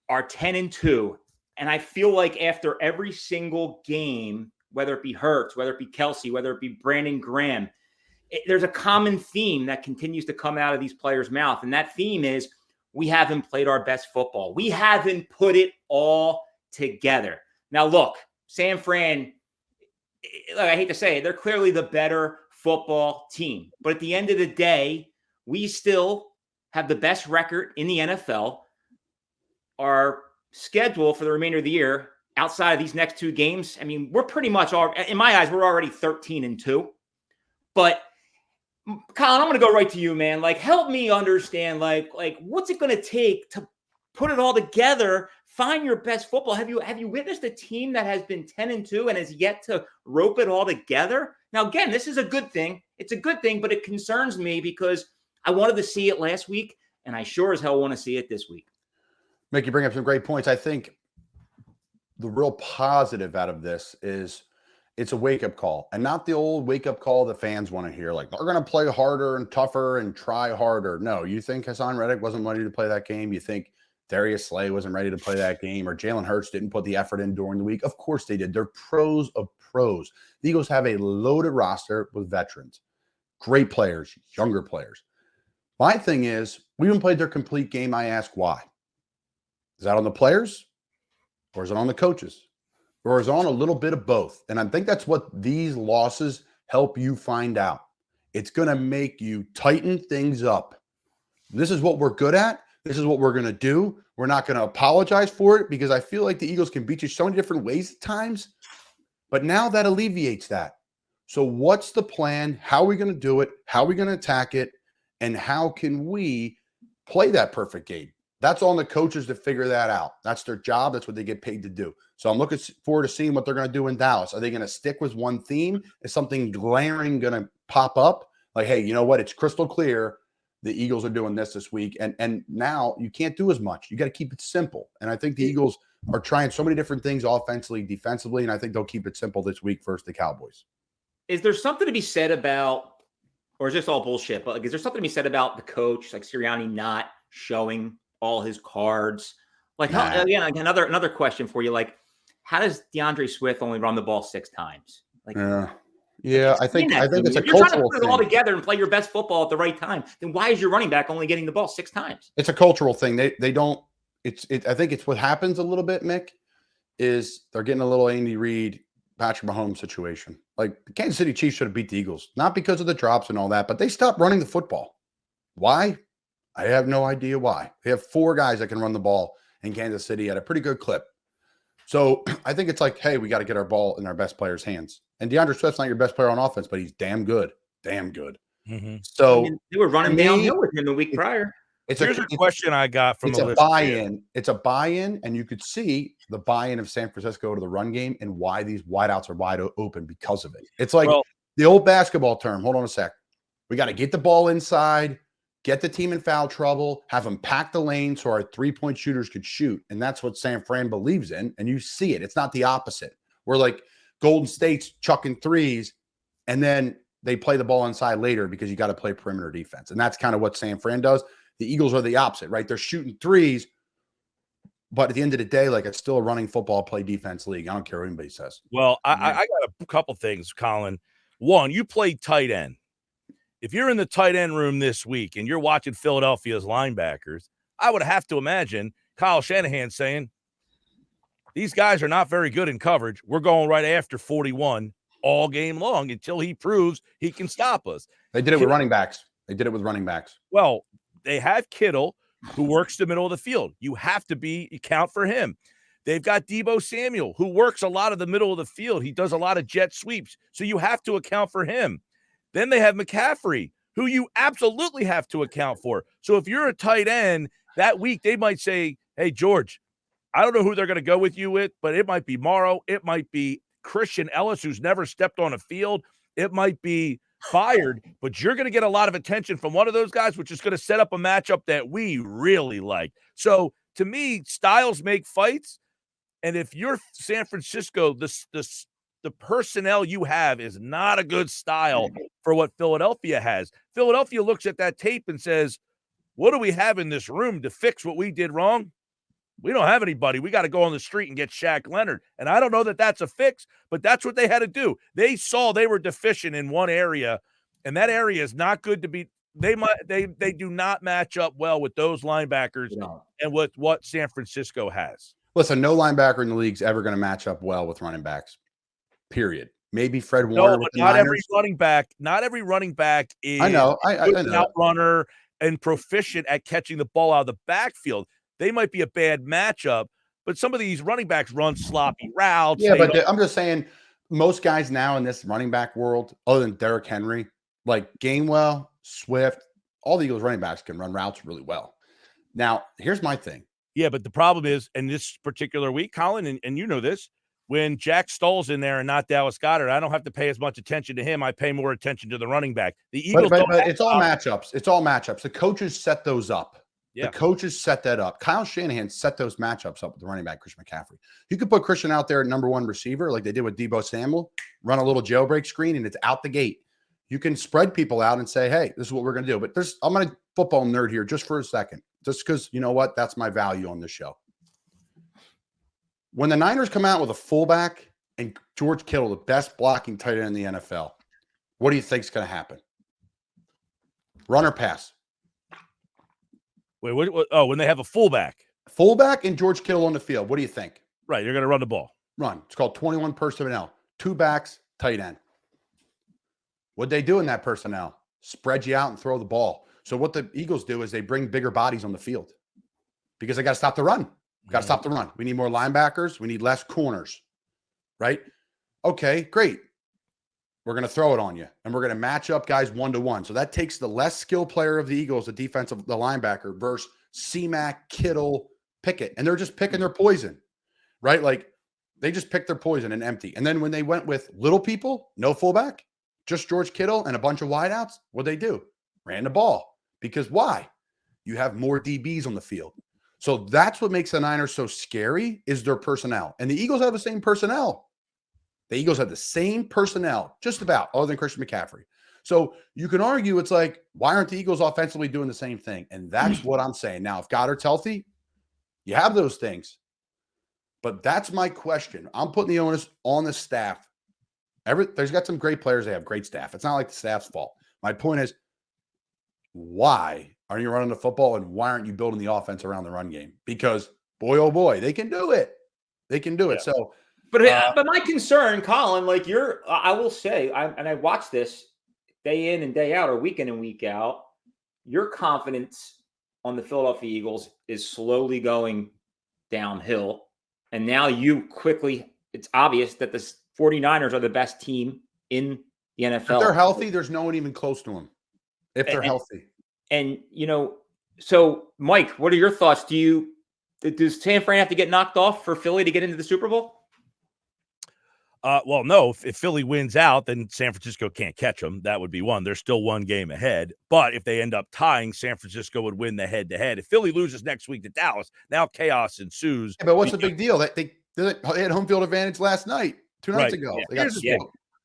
are 10-2. And I feel like after every single game, whether it be Hurts, whether it be Kelsey, whether it be Brandon Graham, there's a common theme that continues to come out of these players' mouth. And that theme is we haven't played our best football. We haven't put it all together. Now, look, San Fran, I hate to say it, they're clearly the better football team. But at the end of the day, we still have the best record in the NFL. Our schedule for the remainder of the year, outside of these next two games, I mean, we're pretty much, in my eyes, we're already 13-2. But Colin, I'm going to go right to you, man. Like, help me understand, like what's it going to take to put it all together, find your best football? Have you witnessed a team that has been 10-2 and has yet to rope it all together? Now, again, this is a good thing. It's a good thing, but it concerns me because I wanted to see it last week, and I sure as hell want to see it this week. Mick, you bring up some great points. I think the real positive out of this is it's a wake-up call, and not the old wake-up call that fans want to hear. Like, they're going to play harder and tougher and try harder. No, you think Hassan Reddick wasn't ready to play that game? You think Darius Slay wasn't ready to play that game, or Jalen Hurts didn't put the effort in during the week? Of course they did. They're pros of pros. The Eagles have a loaded roster with veterans, great players, younger players. My thing is, we haven't played their complete game. I ask why. Is that on the players, or is it on the coaches, or is it on a little bit of both? And I think that's what these losses help you find out. It's going to make you tighten things up. This is what we're good at. This is what we're going to do. We're not going to apologize for it, because I feel like the Eagles can beat you so many different ways at times. But now that alleviates that. So what's the plan? How are we going to do it? How are we going to attack it? And how can we play that perfect game? That's on the coaches to figure that out. That's their job. That's what they get paid to do. So I'm looking forward to seeing what they're going to do in Dallas. Are they going to stick with one theme? Is something glaring going to pop up? Like, hey, you know what? It's crystal clear. The Eagles are doing this week. And now you can't do as much. You got to keep it simple. And I think the Eagles are trying so many different things offensively, defensively, and I think they'll keep it simple this week versus the Cowboys. Is there something to be said about, or is this all bullshit? But like, is there something to be said about the coach, like Sirianni, not showing all his cards? Like, how, again, like another question for you. Like, how does DeAndre Swift only run the ball 6 times? Like, yeah, I think it's a cultural thing. If you're trying to put it all together and play your best football at the right time, then why is your running back only getting the ball 6 times? It's a cultural thing. They don't I think it's what happens a little bit, Mick, is they're getting a little Andy Reid, Patrick Mahomes situation. Like the Kansas City Chiefs should have beat the Eagles, not because of the drops and all that, but they stopped running the football. Why? I have no idea why. They have 4 guys that can run the ball in Kansas City at a pretty good clip. So I think it's like, hey, we got to get our ball in our best players' hands. And DeAndre Swift's not your best player on offense, but he's damn good. Damn good. Mm-hmm. So they were running downhill with him the week prior. Here's a question I got from a buy-in. It's a buy-in, and you could see the buy-in of San Francisco to the run game and why these wideouts are wide open because of it. It's like the old basketball term. Hold on a sec. We got to get the ball inside, get the team in foul trouble, have them pack the lane so our three-point shooters could shoot. And that's what San Fran believes in. And you see it. It's not the opposite. We're like Golden State's chucking threes, and then they play the ball inside later because you got to play perimeter defense. And that's kind of what San Fran does. The Eagles are the opposite, right? They're shooting threes, but at the end of the day, like it's still a running football play defense league. I don't care what anybody says. Well, I got a couple things, Colin. One, you played tight end. If you're in the tight end room this week and you're watching Philadelphia's linebackers, I would have to imagine Kyle Shanahan saying, these guys are not very good in coverage. We're going right after 41 all game long until he proves he can stop us. They did it with running backs. Well, they have Kittle, who works the middle of the field. You have to account for him. They've got Deebo Samuel, who works a lot of the middle of the field. He does a lot of jet sweeps, so you have to account for him. Then they have McCaffrey, who you absolutely have to account for. So if you're a tight end, that week they might say, hey, George, I don't know who they're going to go with you with, but it might be Morrow. It might be Christian Ellis, who's never stepped on a field. It might be fired, but you're going to get a lot of attention from one of those guys, which is going to set up a matchup that we really like. So to me, styles make fights. And if you're San Francisco, the personnel you have is not a good style for what Philadelphia has. Philadelphia looks at that tape and says, what do we have in this room to fix what we did wrong? We don't have anybody. We got to go on the street and get Shaq Leonard. And I don't know that that's a fix, but that's what they had to do. They saw they were deficient in one area, and that area is not good to be. They do not match up well with those linebackers and with what San Francisco has. Listen, no linebacker in the league is ever going to match up well with running backs. Period. Maybe Fred Warner. No, but not every running back. Not every running back is I know. an outrunner and proficient at catching the ball out of the backfield. They might be a bad matchup, but some of these running backs run sloppy routes. Yeah, but I'm just saying most guys now in this running back world, other than Derrick Henry, like Gainwell, Swift, all the Eagles running backs can run routes really well. Now, here's my thing. Yeah, but the problem is, in this particular week, Colin, and you know this, when Jack Stoll's in there and not Dallas Goedert, I don't have to pay as much attention to him. I pay more attention to the running back. The Eagles but it's all matchups. It's all matchups. The coaches set those up. Yeah. The coaches set that up. Kyle Shanahan set those matchups up with the running back, Christian McCaffrey. You could put Christian out there at number 1 receiver like they did with Deebo Samuel, run a little jailbreak screen, and it's out the gate. You can spread people out and say, hey, this is what we're going to do. But I'm going to football nerd here just for a second, just because, you know what, that's my value on this show. When the Niners come out with a fullback and George Kittle, the best blocking tight end in the NFL, what do you think is going to happen? Run or pass? Wait, what? Oh, when they have a fullback and George Kittle on the field, what do you think? Right, you're going to run the ball. Run. It's called 21 personnel. 2 backs, tight end. What they do in that personnel? Spread you out and throw the ball. So what the Eagles do is they bring bigger bodies on the field because they got to stop the run. Got to stop the run. We need more linebackers. We need less corners, right? Okay, great. We're going to throw it on you, and we're going to match up guys 1-to-1. So that takes the less skilled player of the Eagles, the defensive, the linebacker, versus C-Mac, Kittle, Pickett. And they're just picking their poison, right? Like they just picked their poison and empty. And then when they went with little people, no fullback, just George Kittle and a bunch of wideouts, what'd they do? Ran the ball. Because why? You have more DBs on the field. So that's what makes the Niners so scary is their personnel. And the Eagles have the same personnel. The Eagles have the same personnel, just about, other than Christian McCaffrey. So you can argue it's like, why aren't the Eagles offensively doing the same thing? And that's what I'm saying. Now, if Goddard's healthy, you have those things. But that's my question. I'm putting the onus on the staff. There's got some great players. They have great staff. It's not like the staff's fault. My point is, why Aren't you running the football? And why aren't you building the offense around the run game? Because boy, oh boy, they can do it. They can do it. So, but my concern, Colin, like I will say, I watch this day in and day out, or week in and week out. Your confidence on the Philadelphia Eagles is slowly going downhill. And now it's obvious that the 49ers are the best team in the NFL. If they're healthy, there's no one even close to them. If they're healthy. And, so Mike, what are your thoughts? Does San Fran have to get knocked off for Philly to get into the Super Bowl? Well, no, if Philly wins out, then San Francisco can't catch them. That would be one. They're still one game ahead. But if they end up tying, San Francisco would win the head-to-head. If Philly loses next week to Dallas, now chaos ensues. Yeah, but what's the big deal? They had home field advantage last night, 2 nights ago. Yeah.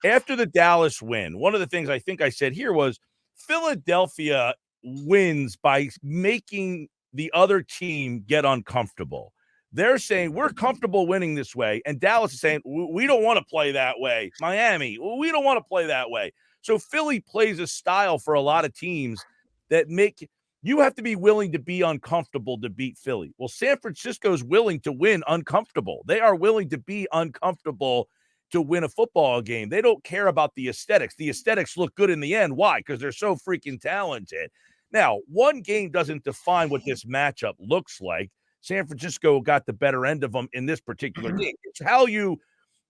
After the Dallas win, one of the things I think I said here was Philadelphia wins by making the other team get uncomfortable. They're saying we're comfortable winning this way, and Dallas is saying we don't want to play that way. Miami, we don't want to play that way. So Philly plays a style for a lot of teams that make you have to be willing to be uncomfortable to beat Philly. Well, San Francisco's willing to win uncomfortable. They are willing to be uncomfortable to win a football game. They don't care about the aesthetics. The aesthetics look good in the end. Why? Because they're so freaking talented. Now, one game doesn't define what this matchup looks like. San Francisco got the better end of them in this particular game. It's how you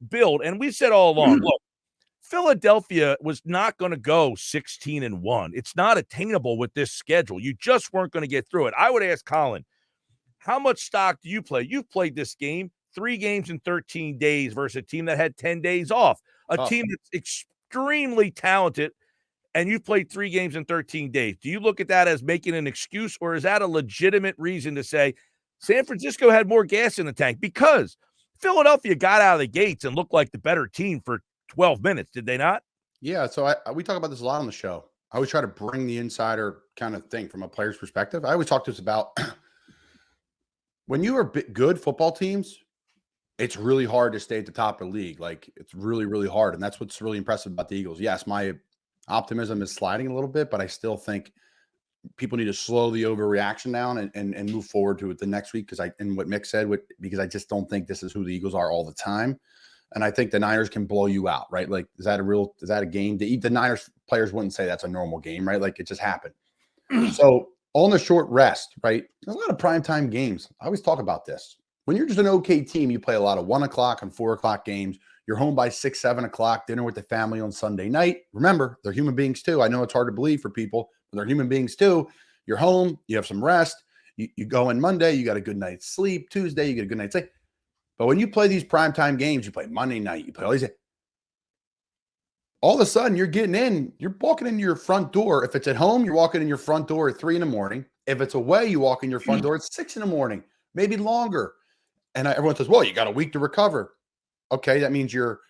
build. And we said all along, look, Philadelphia was not going to go 16-1. It's not attainable with this schedule. You just weren't going to get through it. I would ask Colin, how much stock do you play? You've played this game 3 games in 13 days versus a team that had 10 days off, a team that's extremely talented, and you played 3 games in 13 days. Do you look at that as making an excuse, or is that a legitimate reason to say San Francisco had more gas in the tank? Because Philadelphia got out of the gates and looked like the better team for 12 minutes, did they not? Yeah, so we talk about this a lot on the show. I always try to bring the insider kind of thing from a player's perspective. I always talk to us about when you are good football teams, it's really hard to stay at the top of the league. Like, it's really, really hard. And that's what's really impressive about the Eagles. Yes, my optimism is sliding a little bit, but I still think people need to slow the overreaction down and move forward to it the next week. And what Mick said, because I just don't think this is who the Eagles are all the time. And I think the Niners can blow you out, right? Like, is that a game? The Niners players wouldn't say that's a normal game, right? Like, it just happened. So on the short rest, right? There's a lot of primetime games. I always talk about this. When you're just an okay team, you play a lot of 1 o'clock and 4 o'clock games. You're home by 6, 7 o'clock, dinner with the family on Sunday night. Remember, they're human beings too. I know it's hard to believe for people, but they're human beings too. You're home, you have some rest. You go in Monday, you got a good night's sleep. Tuesday, you get a good night's sleep. But when you play these primetime games, you play Monday night, you play all these. All of a sudden, you're walking in your front door. If it's at home, you're walking in your front door at 3 a.m. If it's away, you walk in your front door at 6 a.m, maybe longer. And everyone says, well, you got a week to recover. Okay, that means you're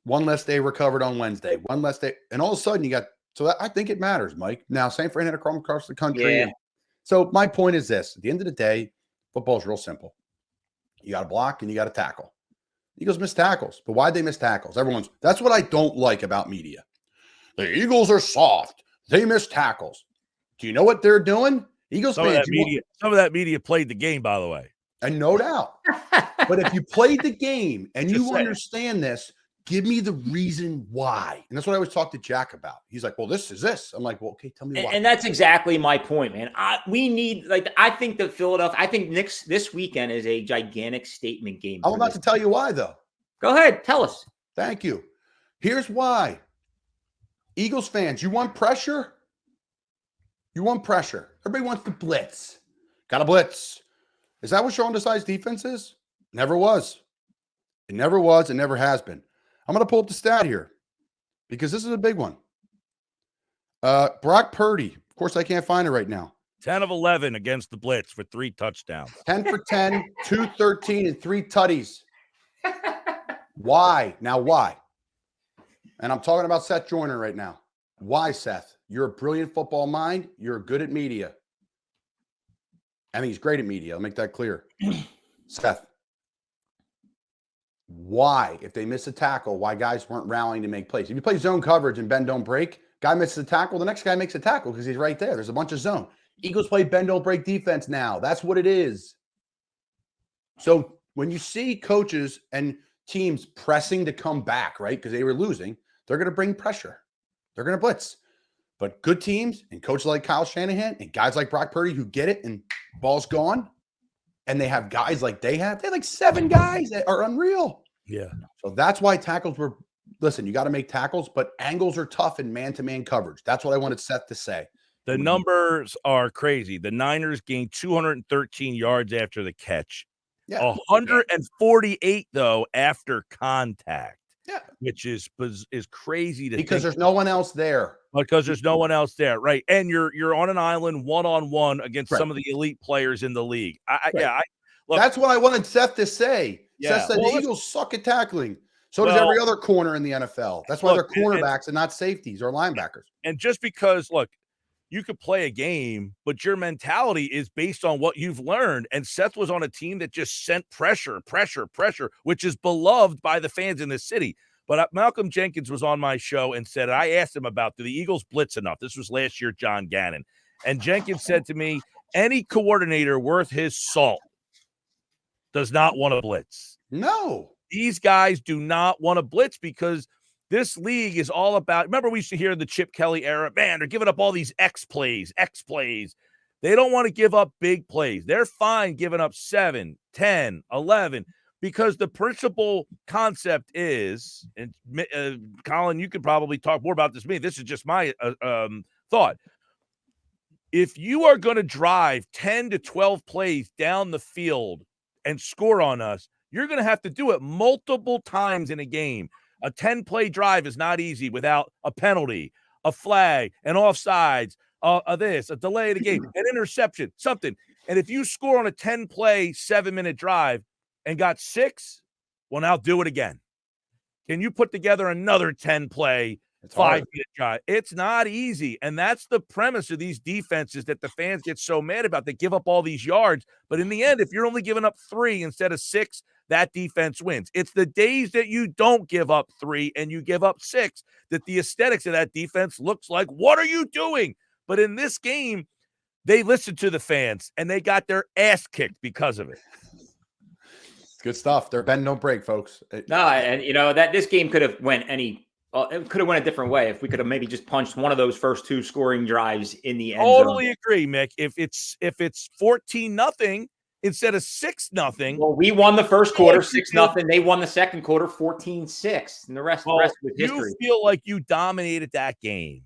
one less day recovered on Wednesday, one less day. And all of a sudden I think it matters, Mike. Now, St. Fran had to come across the country. Yeah. So my point is this. At the end of the day, football is real simple. You got to block and you got to tackle. Eagles miss tackles. But why'd they miss tackles? That's what I don't like about media. The Eagles are soft. They miss tackles. Do you know what they're doing? Eagles some fans. Some of that media played the game, by the way. And no doubt. But if you played the game and you understand this, give me the reason why. And that's what I always talk to Jack about. He's like, well, this is this. I'm like, well, okay, tell me why. And that's exactly my point, man. I think this weekend is a gigantic statement game. I'm about to tell you why, though. Go ahead. Tell us. Thank you. Here's why. Eagles fans, you want pressure? You want pressure. Everybody wants to blitz. Got to blitz. Is that what Sean Desai's defense is? Never was. It never was. It never has been. I'm going to pull up the stat here because this is a big one. Brock Purdy. Of course, I can't find it right now. 10 of 11 against the blitz for 3 touchdowns. 10 for 10, 213, and 3 tutties. Why? Now, why? And I'm talking about Seth Joyner right now. Why, Seth? You're a brilliant football mind. You're good at media. I think he's great at media. I'll make that clear. Seth, why, if they miss a tackle, why guys weren't rallying to make plays? If you play zone coverage and bend don't break, guy misses a tackle, the next guy makes a tackle because he's right there. There's a bunch of zone. Eagles play bend don't break defense now. That's what it is. So when you see coaches and teams pressing to come back, right? Because they were losing, they're going to bring pressure. They're going to blitz. But good teams and coaches like Kyle Shanahan and guys like Brock Purdy who get it and ball's gone, and they have guys like they have like 7 guys that are unreal. Yeah. So that's why tackles were, listen, you got to make tackles, but angles are tough in man-to-man coverage. That's what I wanted Seth to say. The numbers are crazy. The Niners gained 213 yards after the catch. Yeah. 148 though after contact. Yeah. Which is crazy to because think. there's no one else there. Because there's no one else there, right? And you're on an island one-on-one against Right. some of the elite players in the league. Look, That's what I wanted Seth to say. Yeah. Seth said Well, the Eagles suck at tackling. So does Well, every other corner in the NFL. That's why look, they're cornerbacks and not safeties or linebackers. and just because, look, you could play a game, but your mentality is based on what you've learned. And Seth was on a team that just sent pressure, which is beloved by the fans in this city. But Malcolm Jenkins was on my show and said, I asked him about, do the Eagles blitz enough? This was last year, John Gannon. And Jenkins said to me, any coordinator worth his salt does not want to blitz. No. These guys do not want to blitz because this league is all about, remember we used to hear in the Chip Kelly era, man, they're giving up all these X plays. They don't want to give up big plays. They're fine giving up 7, 10, 11. Because the principal concept is, and Colin, you could probably talk more about this than me. This is just my thought. If you are going to drive 10 to 12 plays down the field and score on us, you're going to have to do it multiple times in a game. A 10-play drive is not easy without a penalty, a flag, an offsides, a delay of the game, an interception, something. And if you score on a 10-play, 7-minute drive, and got 6, well, now do it again. Can you put together another 10-play, 5-minute drive? It's not easy. And that's the premise of these defenses that the fans get so mad about. They give up all these yards. But in the end, if you're only giving up 3 instead of 6, that defense wins. It's the days that you don't give up 3 and you give up 6 that the aesthetics of that defense looks like, what are you doing? But in this game, they listened to the fans and they got their ass kicked because of it. Good stuff. They're bend don't break, folks. No, and that this game could have went it could have went a different way if we could have maybe just punched one of those first 2 scoring drives in the end zone. Totally agree, Mick. If it's 14-0 instead of 6-0. Well, we won the first quarter 6-0. They won the second quarter 14-6, and the rest was history. You feel like you dominated that game,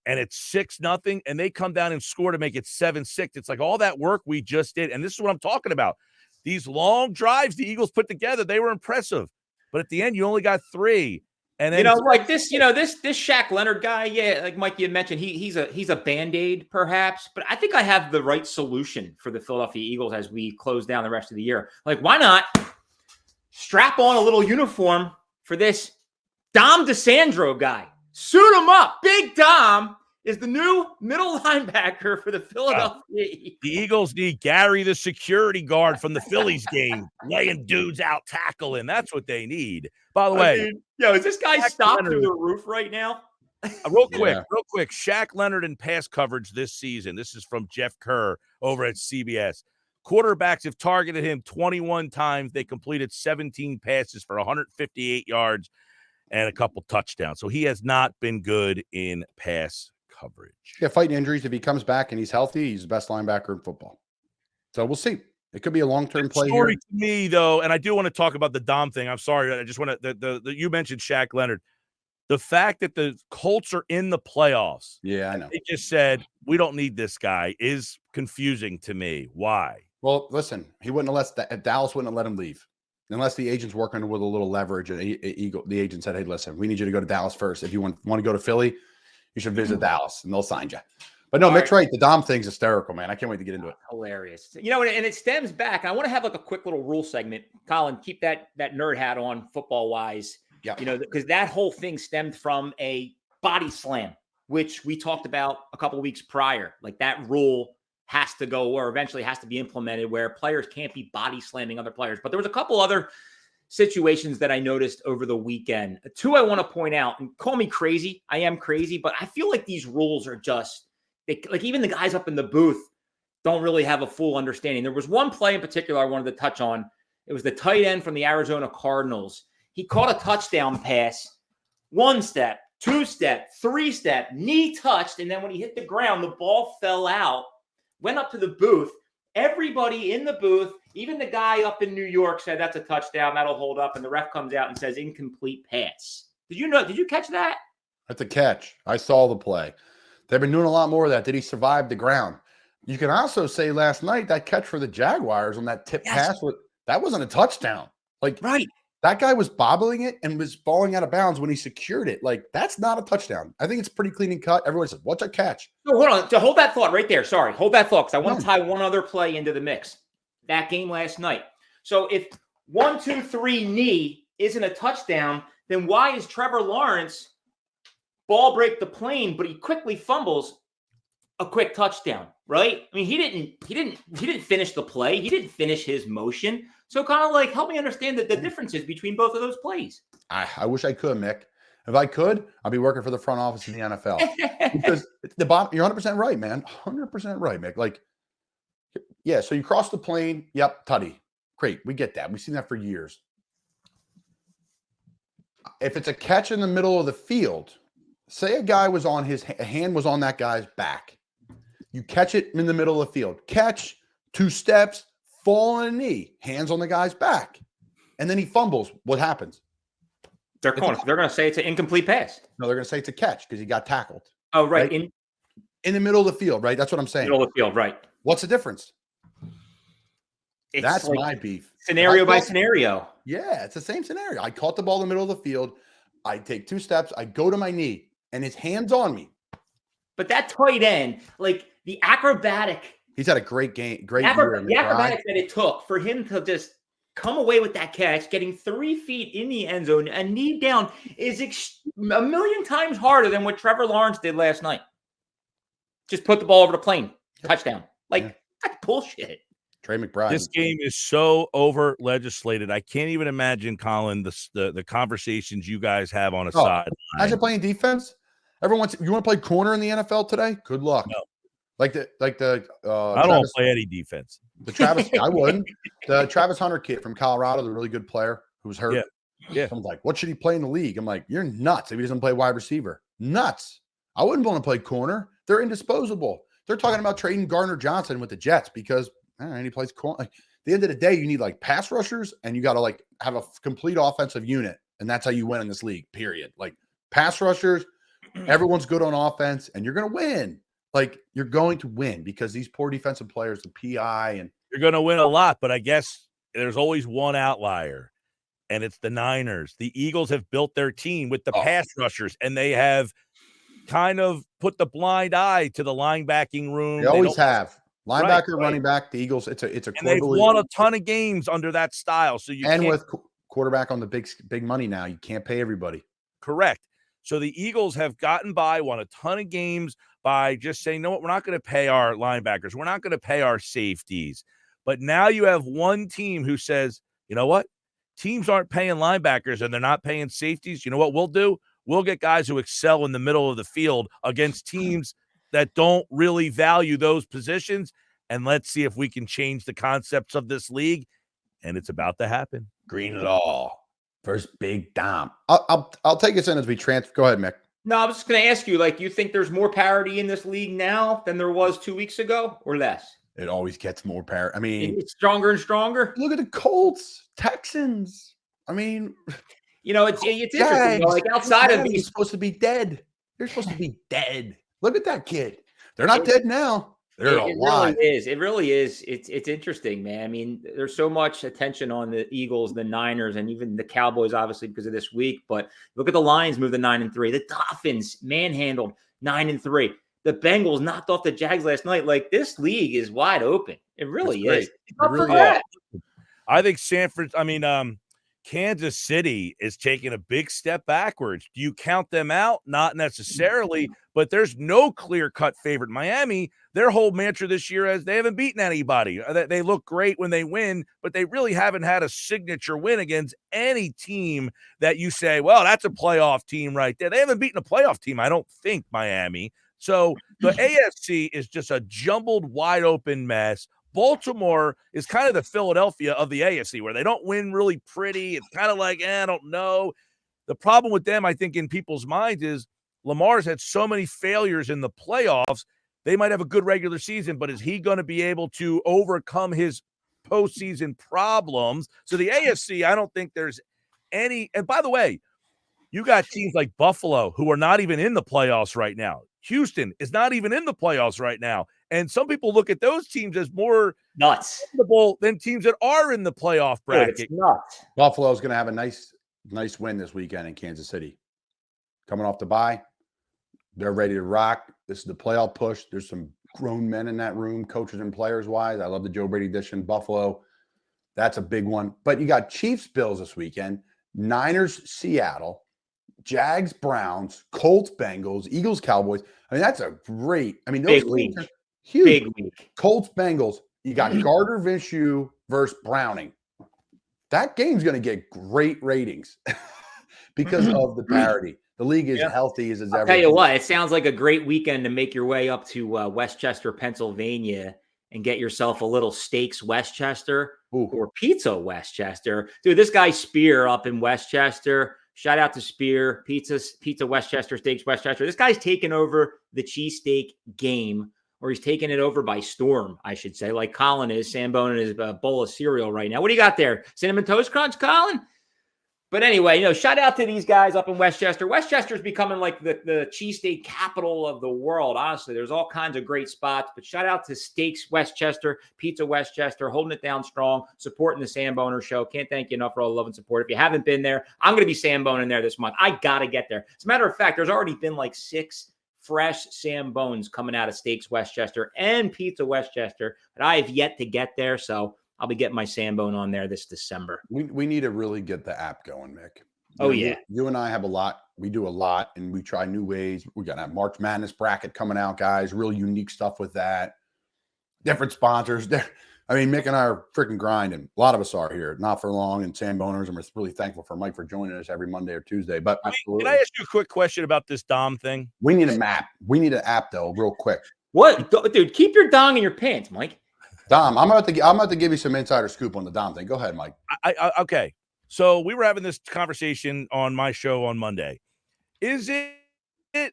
and it's 6-0, and they come down and score to make it 7-6. It's like all that work we just did, and this is what I'm talking about. These long drives the Eagles put together, they were impressive. But at the end, you only got 3. And then, this Shaq Leonard guy, yeah, like Mike, you had mentioned, he's a Band-Aid perhaps, but I think I have the right solution for the Philadelphia Eagles as we close down the rest of the year. Like, why not strap on a little uniform for this Dom DeSandro guy? Suit him up. Big Dom is the new middle linebacker for the Philadelphia Eagles. The Eagles need Gary, the security guard from the Phillies game, laying dudes out, tackling. That's what they need. By the way, is this guy stopped through the roof right now? Real quick. Shaq Leonard in pass coverage this season. This is from Jeff Kerr over at CBS. Quarterbacks have targeted him 21 times. They completed 17 passes for 158 yards and a couple touchdowns. So he has not been good in pass coverage. Yeah, fighting injuries. If he comes back and he's healthy, he's the best linebacker in football. So we'll see. It could be a long-term play story here. To me, though, and I do want to talk about the Dom thing. I'm sorry. I just want to you mentioned Shaq Leonard. The fact that the Colts are in the playoffs. Yeah, I know. They just said, we don't need this guy is confusing to me. Why? Well, listen, he wouldn't have Dallas wouldn't have let him leave. Unless the agent's working with a little leverage. And the agent said, hey, listen, we need you to go to Dallas first. If you want to go to Philly, you should visit Dallas and they'll sign you. But no, Mick's right. The Dom thing's hysterical, man. I can't wait to get into it. Hilarious. And it stems back. I want to have like a quick little rule segment. Colin, keep that nerd hat on football wise. Yeah. Because that whole thing stemmed from a body slam, which we talked about a couple of weeks prior. Like that rule has to go or eventually has to be implemented where players can't be body slamming other players. But there was a couple other situations that I noticed over the weekend. 2 I want to point out, and call me crazy. I am crazy, but I feel like these rules are just like even the guys up in the booth don't really have a full understanding. There was one play in particular I wanted to touch on. It was the tight end from the Arizona Cardinals. He caught a touchdown pass, 1 step, 2 step, 3 step, knee touched, and then when he hit the ground, the ball fell out, went up to the booth. Everybody in the booth, even the guy up in New York, said that's a touchdown, that'll hold up, and the ref comes out and says incomplete pass. Did you catch that? That's a catch. I saw the play. They've been doing a lot more of that. Did he survive the ground? You can also say last night that catch for the Jaguars on that tip pass, that wasn't a touchdown. Like, right. That guy was bobbling it and was falling out of bounds when he secured it. Like, that's not a touchdown. I think it's pretty clean and cut. Everyone says, what's a catch? No, hold on. So hold that thought right there. Sorry. Hold that thought because I want to tie one other play into the mix. That game last night. So if 1, 2, 3 knee isn't a touchdown, then why is Trevor Lawrence ball break the plane, but he quickly fumbles a quick touchdown, right? I mean, he didn't finish the play. He didn't finish his motion. So kind of like help me understand the differences between both of those plays. I wish I could, Mick. If I could, I'd be working for the front office in the NFL. Because the bottom, you're 100% right, man. 100% right, Mick. Like, yeah, so you cross the plane. Yep, tutty. Great. We get that. We've seen that for years. If it's a catch in the middle of the field, say a hand was on that guy's back. You catch it in the middle of the field. Catch, 2 steps, fall on a knee, hands on the guy's back. And then he fumbles. What happens? They're going to say it's an incomplete pass. No, they're going to say it's a catch because he got tackled. Oh, right. In the middle of the field, right? That's what I'm saying. Middle of the field, right. What's the difference? That's like my beef. Scenario by scenario. Yeah, it's the same scenario. I caught the ball in the middle of the field. I take 2 steps. I go to my knee, and his hand's on me. But that tight end, like the acrobatic. He's had a great game, great year. The acrobatic that it took for him to just come away with that catch, getting 3 feet in the end zone, a knee down, is a million times harder than what Trevor Lawrence did last night. Just put the ball over the plane, touchdown. That's bullshit. Trey McBride. This game is so over legislated. I can't even imagine, Colin, the conversations you guys have on a side. Imagine playing defense. Everyone wants. You want to play corner in the NFL today? Good luck. No. I don't play any defense. The Travis, I wouldn't. The Travis Hunter kid from Colorado, the really good player who was hurt. Yeah. I'm like, what should he play in the league? I'm like, you're nuts if he doesn't play wide receiver. Nuts. I wouldn't want to play corner. They're indisposable. They're talking about trading Gardner Johnson with the Jets because he plays corner. Like, at the end of the day, you need like pass rushers and you got to like have a complete offensive unit. And that's how you win in this league, period. Like pass rushers, everyone's good on offense and you're going to win. Like you're going to win because these poor defensive players, the PI, and you're going to win a lot. But I guess there's always one outlier, and it's the Niners. The Eagles have built their team with the pass rushers, and they have kind of put the blind eye to the linebacking room. They always have linebacker, running back. The Eagles, it's a and they've won a ton of games under that style. So with quarterback on the big money now, you can't pay everybody. Correct. So the Eagles have gotten by, won a ton of games by just saying, no, we're not going to pay our linebackers. We're not going to pay our safeties. But now you have one team who says, you know what? Teams aren't paying linebackers and they're not paying safeties. You know what we'll do? We'll get guys who excel in the middle of the field against teams that don't really value those positions. And let's see if we can change the concepts of this league. And it's about to happen. Green it all. First big Dom. I'll take us in as we transfer. Go ahead, Mick. No, I was just going to ask you, like, you think there's more parity in this league now than there was 2 weeks ago or less? It always gets more parity. I mean, it's stronger and stronger. Look at the Colts, Texans. I mean, it's interesting. Like outside of these, supposed to be dead. They're supposed to be dead. Look at that kid. They're not dead now. They're alive. It really is. It's interesting, man. I mean, there's so much attention on the Eagles, the Niners, and even the Cowboys, obviously, because of this week. But look at the Lions move to 9-3. The Dolphins manhandled 9-3. The Bengals knocked off the Jags last night. Like, this league is wide open. It really is. I think Kansas City is taking a big step backwards. Do you count them out? Not necessarily, but there's no clear-cut favorite. Miami, their whole mantra this year is they haven't beaten anybody. They look great when they win, but they really haven't had a signature win against any team that you say, well, that's a playoff team right there. They haven't beaten a playoff team, I don't think, Miami. So the AFC is just a jumbled, wide open mess. Baltimore is kind of the Philadelphia of the AFC, where they don't win really pretty. It's kind of like, I don't know. The problem with them, I think, in people's minds is Lamar's had so many failures in the playoffs. They might have a good regular season, but is he going to be able to overcome his postseason problems? So the AFC, I don't think there's any. And by the way, you got teams like Buffalo who are not even in the playoffs right now. Houston is not even in the playoffs right now. And some people look at those teams as more nuts than teams that are in the playoff bracket. Dude, it's nuts. Buffalo's going to have a nice win this weekend in Kansas City. Coming off the bye, they're ready to rock. This is the playoff push. There's some grown men in that room, coaches and players-wise. I love the Joe Brady edition. Buffalo, that's a big one. But you got Chiefs-Bills this weekend, Niners-Seattle, Jags-Browns, Colts-Bengals, Eagles-Cowboys. I mean, that's a great – I mean, those teams are huge. Big week. Colts-Bengals. You got Gardner Minshew versus Browning. That game's going to get great ratings because of the parity. The league is healthy as it's ever. I'll tell you what, it sounds like a great weekend to make your way up to Westchester, Pennsylvania, and get yourself a little Steaks Westchester or Pizza Westchester. Dude, this guy Spear up in Westchester. Shout out to Spear, Pizza Westchester, Steaks Westchester. This guy's taking over the cheesesteak game, or he's taking it over by storm, I should say, like Colin is. Samboner is a bowl of cereal right now. What do you got there? Cinnamon Toast Crunch, Colin? But anyway, shout out to these guys up in Westchester. Westchester's becoming like the cheesesteak capital of the world, honestly. There's all kinds of great spots, but shout out to Steaks Westchester, Pizza Westchester, holding it down strong, supporting the Samboner show. Can't thank you enough for all the love and support. If you haven't been there, I'm going to be Samboner there this month. I got to get there. As a matter of fact, there's already been like 6 fresh Sam Bones coming out of Steaks Westchester and Pizza Westchester, but I have yet to get there, so I'll be getting my Sambone on there this December. We need to really get the app going, Mick. You and I have a lot. We do a lot, and we try new ways. We got that March Madness bracket coming out, guys. Real unique stuff with that. Different sponsors. I mean, Mick and I are freaking grinding. A lot of us are here, not for long, and Samboners, and we're really thankful for Mike for joining us every Monday or Tuesday. But can I ask you a quick question about this Dom thing? We need a map. We need an app, though, real quick. What? Dude, keep your dong in your pants, Mike. Dom, I'm about to give you some insider scoop on the Dom thing. Go ahead, Mike. Okay. So we were having this conversation on my show on Monday. Is it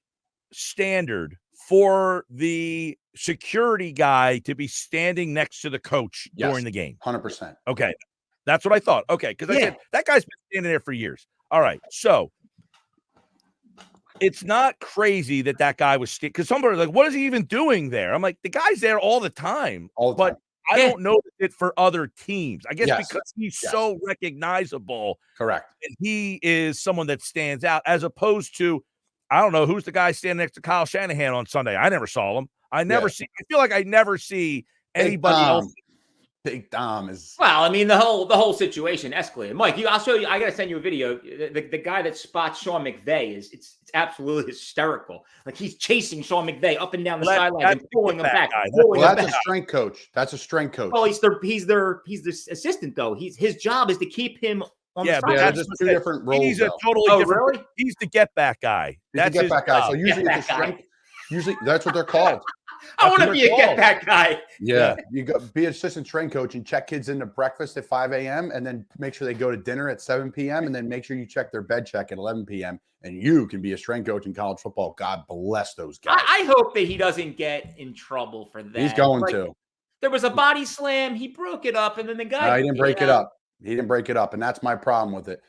standard for the security guy to be standing next to the coach during the game? 100%. Okay. That's what I thought. Okay. Because I said that guy's been standing there for years. All right. So it's not crazy that guy was because somebody was like, what is he even doing there? I'm like, the guy's there all the time. But I don't know it for other teams. I guess because he's so recognizable. Correct. And he is someone that stands out as opposed to, I don't know, who's the guy standing next to Kyle Shanahan on Sunday? I never saw him. I feel like I never see anybody else. Big Dom is. Well, I mean, the whole situation escalated. Mike, I'll show you. I got to send you a video. The guy that spots Sean McVay it's absolutely hysterical. Like he's chasing Sean McVay up and down the sidelines and pulling him back. That's a strength coach. That's a strength coach. Well, he's the assistant though. His job is to keep him on the sideline. Yeah, just 2 different roles. He's a totally different. Really? He's the get back guy. That's the get back guy. So usually it's a strength. Usually that's what they're called. I want to be a get back guy. Yeah. You go be an assistant strength coach and check kids into breakfast at 5 a.m. and then make sure they go to dinner at 7 p.m. and then make sure you check their bed check at 11 p.m. and you can be a strength coach in college football. God bless those guys. I hope that he doesn't get in trouble for that. He's going to. There was a body slam. He broke it up, and then the guy. No, he didn't break it up. He didn't break it up, and that's my problem with it.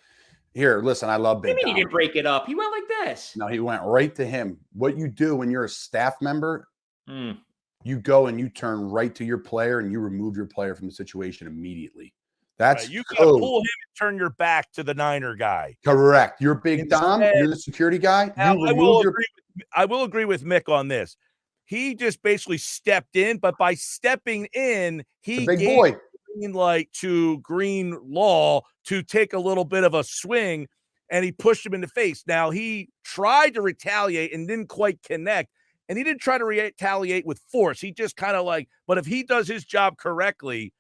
Here, listen, I love Big Dom. He didn't break it up. He went like this. No, he went right to him. What you do when you're a staff member, you go and you turn right to your player and you remove your player from the situation immediately. That's right. You got to pull him and turn your back to the Niner guy. Correct. You're Big Dom. You're the security guy. I will agree with Mick on this. He just basically stepped in, but by stepping in, he gave green light to Greenlaw to take a little bit of a swing, and he pushed him in the face. Now, he tried to retaliate and didn't quite connect, and he didn't try to retaliate with force. He just kind of but if he does his job correctly,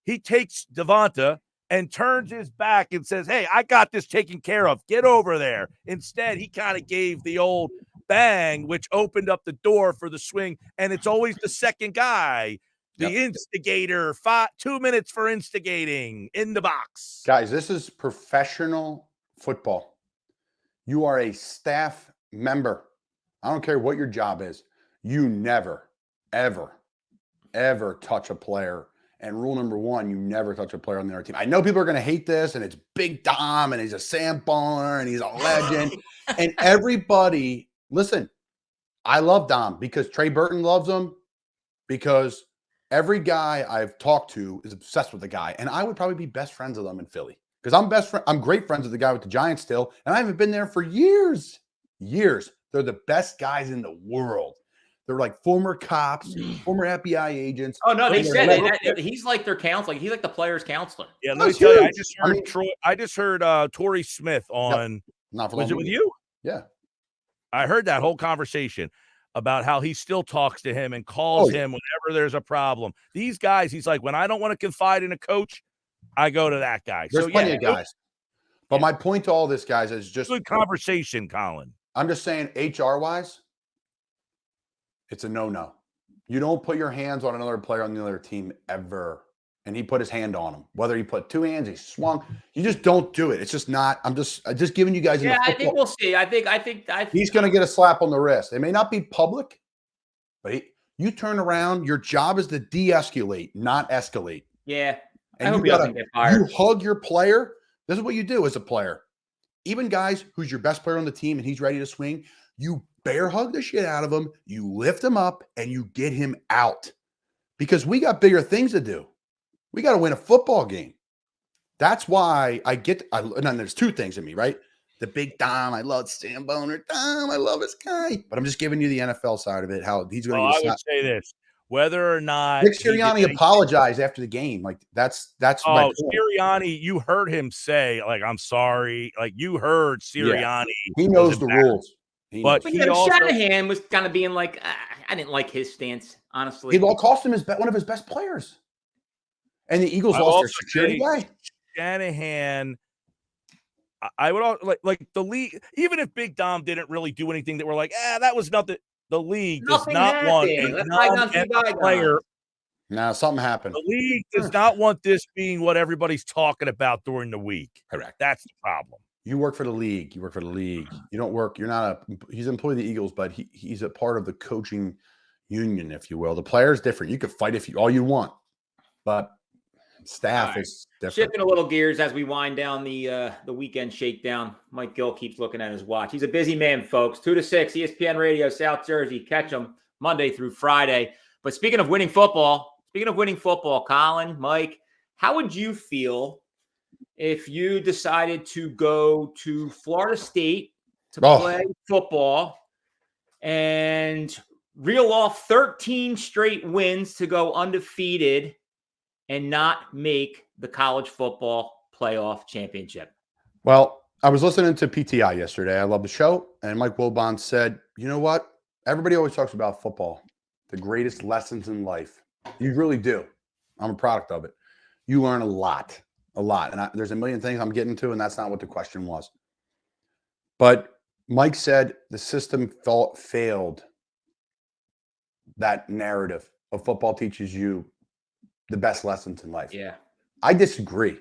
he takes Devonta and turns his back and says, hey, I got this taken care of. Get over there. Instead, he kind of gave the old bang, which opened up the door for the swing. And it's always the second guy, the instigator, 2 minutes for instigating in the box. Guys, this is professional football. You are a staff member. I don't care what your job is. You never, ever, ever touch a player. And rule number one, you never touch a player on the other team. I know people are going to hate this, and it's Big Dom, and he's a Samboner, and he's a legend. And everybody, listen, I love Dom because Trey Burton loves him, because every guy I've talked to is obsessed with the guy. And I would probably be best friends with them in Philly because I'm great friends with the guy with the Giants still. And I haven't been there for years. They're the best guys in the world. They're like former cops, former FBI agents. Oh no, they said that he's like their counselor. He's like the player's counselor. Yeah, let me tell you, I just heard Torrey Smith on. Was it with you? Yeah, I heard that whole conversation about how he still talks to him and calls him whenever there's a problem. These guys, he's like, when I don't want to confide in a coach, I go to that guy. There's plenty of guys. But my point to all this, guys, is just good conversation, Colin. I'm just saying, HR wise, it's a no-no. You don't put your hands on another player on the other team ever. And he put his hand on him. Whether he put two hands, he swung. You just don't do it. It's just not. I'm just giving you guys. Yeah, I think we'll see. I think he's going to get a slap on the wrist. It may not be public, but you turn around. Your job is to de-escalate, not escalate. Yeah, and I hope he doesn't get fired. You hug your player. This is what you do as a player. Even guys who's your best player on the team and he's ready to swing, you bear hug the shit out of him. You lift him up and you get him out because we got bigger things to do. We got to win a football game. That's why and then there's two things in me, right? The Big Dom, I love Samboner. Dom, I love this guy. But I'm just giving you the NFL side of it, how he's going to I would say this. Whether or not Nick Sirianni apologized after the game. Like that's my point. Sirianni, you heard him say, like, I'm sorry. Like you heard Sirianni. Yeah. He knows the rules. But Shanahan was kind of being like, I didn't like his stance, honestly. He cost him one of his best players. And the Eagles lost their security guy. Shanahan, I would like the league. Even if Big Dom didn't really do anything that we're like, that was nothing. The league does not want a player. No, something happened. The league does not want this being what everybody's talking about during the week. Correct. That's the problem. You work for the league. You don't work. You're not he's an employee of the Eagles, but he's a part of the coaching union, if you will. The player's different. You could fight all you want, but staff is different. Shifting a little gears as we wind down the weekend shakedown. Mike Gill keeps looking at his watch. He's a busy man, folks. 2 to 6, ESPN Radio, South Jersey. Catch him Monday through Friday. But speaking of winning football, Colin, Mike, how would you feel if you decided to go to Florida State to play football and reel off 13 straight wins to go undefeated and not make the college football playoff championship? Well, I was listening to PTI yesterday. I love the show. And Mike Wilbon said, you know what? Everybody always talks about football, the greatest lessons in life. You really do. I'm a product of it. You learn a lot. And there's a million things I'm getting to, and that's not what the question was. But Mike said the system failed that narrative of football teaches you the best lessons in life. Yeah. I disagree.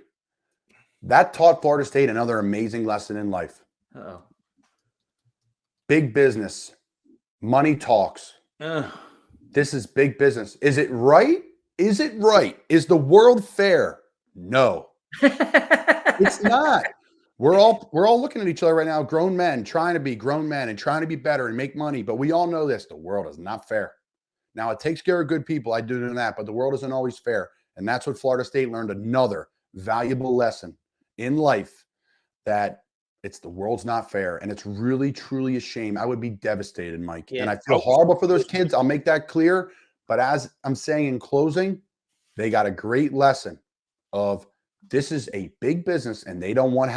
That taught Florida State another amazing lesson in life. Uh-oh. Big business. Money talks. This is big business. Is it right? Is it right? Is the world fair? No. It's not. We're all looking at each other right now, grown men trying to be grown men and trying to be better and make money. But we all know this. The world is not fair. Now, it takes care of good people. I do know that, but the world isn't always fair. And that's what Florida State learned, another valuable lesson in life, that the world's not fair. And it's really, truly a shame. I would be devastated, Mike. Yeah. And I feel horrible for those kids. I'll make that clear. But as I'm saying in closing, they got a great lesson of this is a big business and they don't want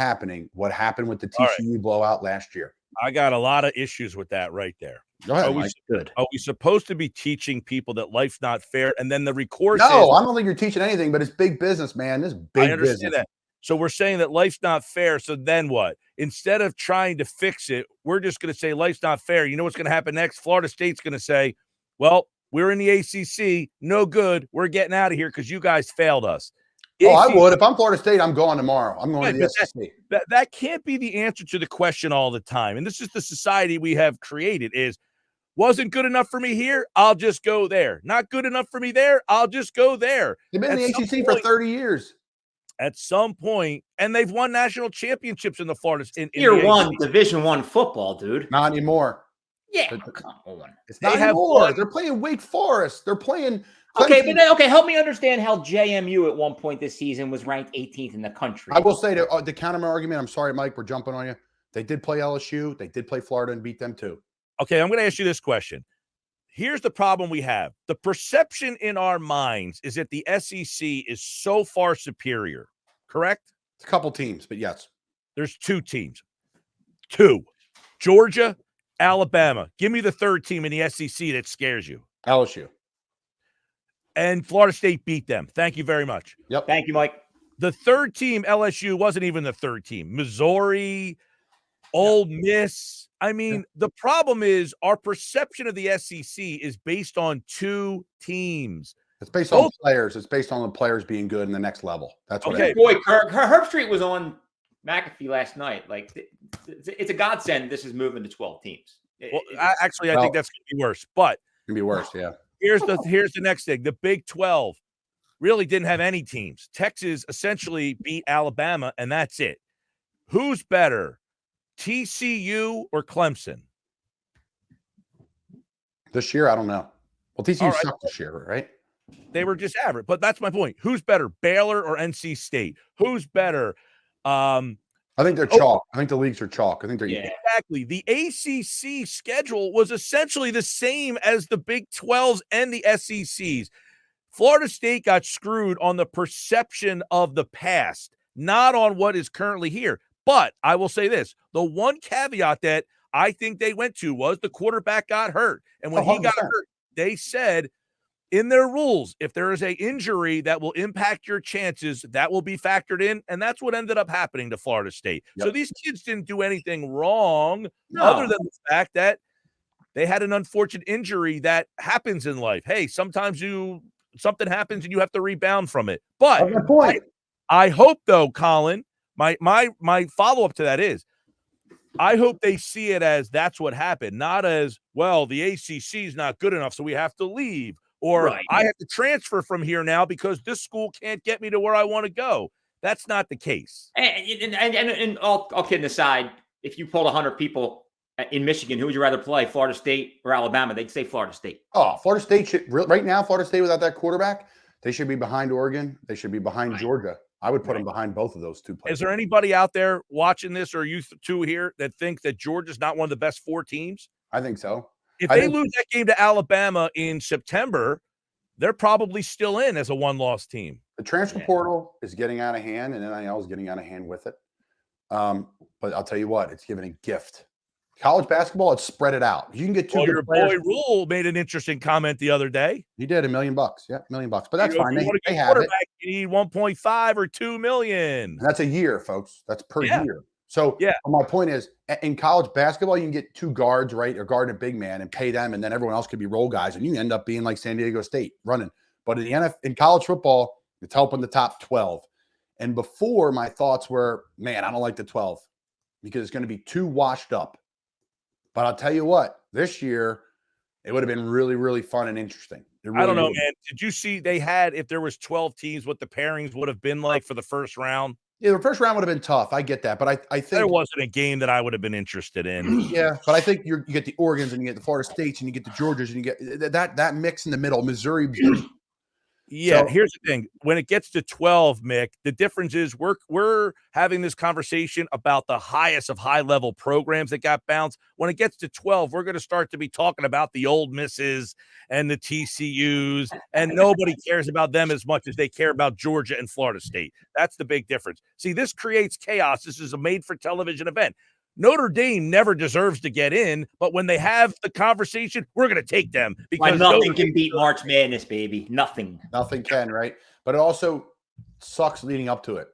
what happened with the TCU blowout last year. I got a lot of issues with that right there. Go ahead, Mike. Good. Are we supposed to be teaching people that life's not fair? And then the recourse I don't think you're teaching anything, but it's big business, man. This is big business. That. So we're saying that life's not fair. So then what? Instead of trying to fix it, we're just going to say life's not fair. You know what's going to happen next? Florida State's going to say, well, we're in the ACC. No good. We're getting out of here because you guys failed us. Oh, I would. If I'm Florida State, I'm going tomorrow. I'm going to the SEC. That can't be the answer to the question all the time. And this is the society we have created is, wasn't good enough for me here, I'll just go there. Not good enough for me there, I'll just go there. They've been in the ACC for 30 years. At some point, and they've won national championships in the Florida. Year one, Division I football, dude. Not anymore. Yeah, come on. It's not anymore. They're playing Wake Forest. They're playing. Okay, but help me understand how JMU at one point this season was ranked 18th in the country. I will say to counter my argument, I'm sorry, Mike, we're jumping on you. They did play LSU. They did play Florida and beat them too. Okay, I'm going to ask you this question. Here's the problem we have. The perception in our minds is that the SEC is so far superior, correct? It's a couple teams, but yes. There's two teams. Two. Georgia, Alabama. Give me the third team in the SEC that scares you. LSU. And Florida State beat them. Thank you very much. Yep. Thank you, Mike. The third team, LSU, wasn't even the third team. Missouri, Ole Miss. I mean, the problem is our perception of the SEC is based on two teams. It's based on players. It's based on the players being good in the next level. That's what. Okay, boy, Herb Street was on McAfee last night. Like, it's a godsend. This is moving to 12 teams. Well, I think that's going to be worse. But it's going to be worse. Yeah. Here's the next thing. The Big 12 really didn't have any teams. Texas essentially beat Alabama, and that's it. Who's better, TCU or Clemson? This year, I don't know. Well, TCU sucked this year, right? They were just average, but that's my point. Who's better, Baylor or NC State? Who's better? I think they're chalk. I think the leagues are chalk. I think they're exactly. The ACC schedule was essentially the same as the Big 12s and the SECs. Florida State got screwed on the perception of the past, not on what is currently here. But I will say this, the one caveat that I think they went to was the quarterback got hurt. And when 100%. He got hurt, they said in their rules, if there is an injury that will impact your chances, that will be factored in. And that's what ended up happening to Florida State. Yep. So these kids didn't do anything wrong other than the fact that they had an unfortunate injury that happens in life. Hey, sometimes something happens and you have to rebound from it. But that's my point. I hope, though, Colin, my follow-up to that is I hope they see it as that's what happened, not as, well, the ACC is not good enough, so we have to leave. Or I have to transfer from here now because this school can't get me to where I want to go. That's not the case. And all kidding aside, if you pulled 100 people in Michigan, who would you rather play, Florida State or Alabama? They'd say Florida State. Oh, Florida State should right now. Florida State without that quarterback, they should be behind Oregon. They should be behind Georgia. I would put them behind both of those two players. Is there anybody out there watching this or you two here that think that Georgia's not one of the best four teams? I think so. If they lose that game to Alabama in September, they're probably still in as a one-loss team. The transfer portal is getting out of hand, and NIL is getting out of hand with it. But I'll tell you what, it's given a gift. College basketball, it's spread it out. You can get two. Your boy Rule made an interesting comment the other day. He did $1 million. Yeah, $1 million. But that's fine. They have it. You need 1.5 or 2 million. And that's a year, folks. That's per year. So my point is, in college basketball, you can get two guards, right? A guard and a big man, and pay them, and then everyone else could be role guys, and you can end up being like San Diego State running. But in college football, it's helping the top 12. And before, my thoughts were, man, I don't like the 12 because it's going to be too washed up. But I'll tell you what, this year it would have been really, really fun and interesting. Really I don't know, man. Did you see they had, if there was 12 teams, what the pairings would have been like for the first round? Yeah, the first round would have been tough. I get that. But I think there wasn't a game that I would have been interested in. Yeah, but I think you get the Oregons and you get the Florida States and you get the Georgias and you get that mix in the middle. Missouri. Yeah, here's the thing. When it gets to 12, Mick, the difference is we're having this conversation about the highest of high-level programs that got bounced. When it gets to 12, we're going to start to be talking about the Ole Misses and the TCUs, and nobody cares about them as much as they care about Georgia and Florida State. That's the big difference. See, this creates chaos. This is a made-for-television event. Notre Dame never deserves to get in, but when they have the conversation, we're going to take them because nothing can beat March Madness, baby. Nothing can, right? But it also sucks leading up to it.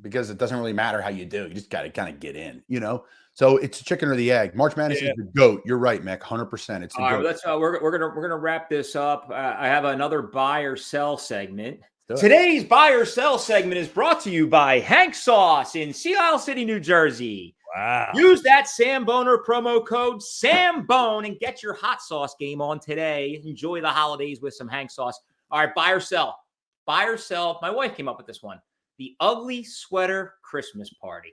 because it doesn't really matter how you do. You just got to kind of get in, you know? So it's the chicken or the egg. March Madness is the GOAT. You're right, Mick. 100%. It's the All GOAT. right, let's we're gonna wrap this up. I have another buy or sell segment. Do it. Today's buy or sell segment is brought to you by Hank Sauce in Sea Isle City, New Jersey. Wow. Use that Samboner promo code SAMBONE and get your hot sauce game on today. Enjoy the holidays with some Hank Sauce. All right, buy or sell. Buy or sell. My wife came up with this one. The ugly sweater Christmas party.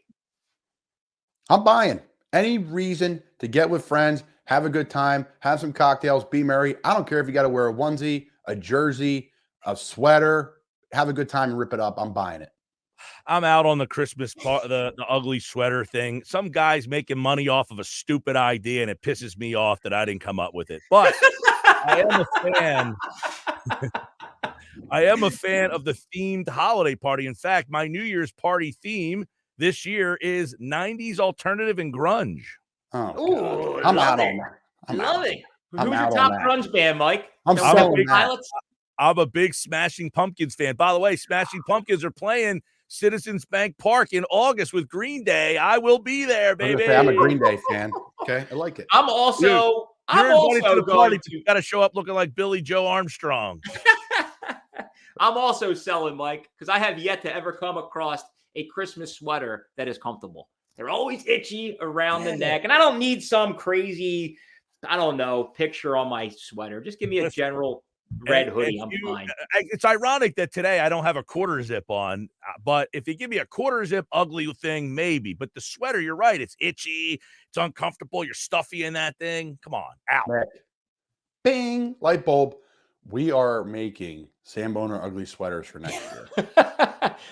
I'm buying. Any reason to get with friends, have a good time, have some cocktails, be merry. I don't care if you got to wear a onesie, a jersey, a sweater, have a good time and rip it up. I'm buying it. I'm out on the Christmas part, the ugly sweater thing. Some guy's making money off of a stupid idea, and it pisses me off that I didn't come up with it. But I am a fan. I am a fan of the themed holiday party. In fact, my New Year's party theme this year is 90s alternative and grunge. Oh, God. I'm out on that. I'm Love out. it. I'm Who's out your on top that. grunge band, Mike? I'm No selling Pepper that. Pilots? I'm a big Smashing Pumpkins fan. By the way, Smashing Pumpkins are playing Citizens Bank Park in August with Green Day. I will be there, baby. I'm a Green Day fan. Okay, I like it. I'm also You're invited to the going party, but to. you got to show up looking like Billy Joe Armstrong. I'm also selling, Mike, because I have yet to ever come across a Christmas sweater that is comfortable. They're always itchy around the neck, and I don't need some crazy, I don't know, picture on my sweater. Just give me a general red hoodie. I'm fine. It's ironic that today I don't have a quarter zip on, but if you give me a quarter zip ugly thing, maybe. But the sweater, you're right. It's itchy. It's uncomfortable. You're stuffy in that thing. Come on, out. Bing, light bulb. We are making Samboner ugly sweaters for next year.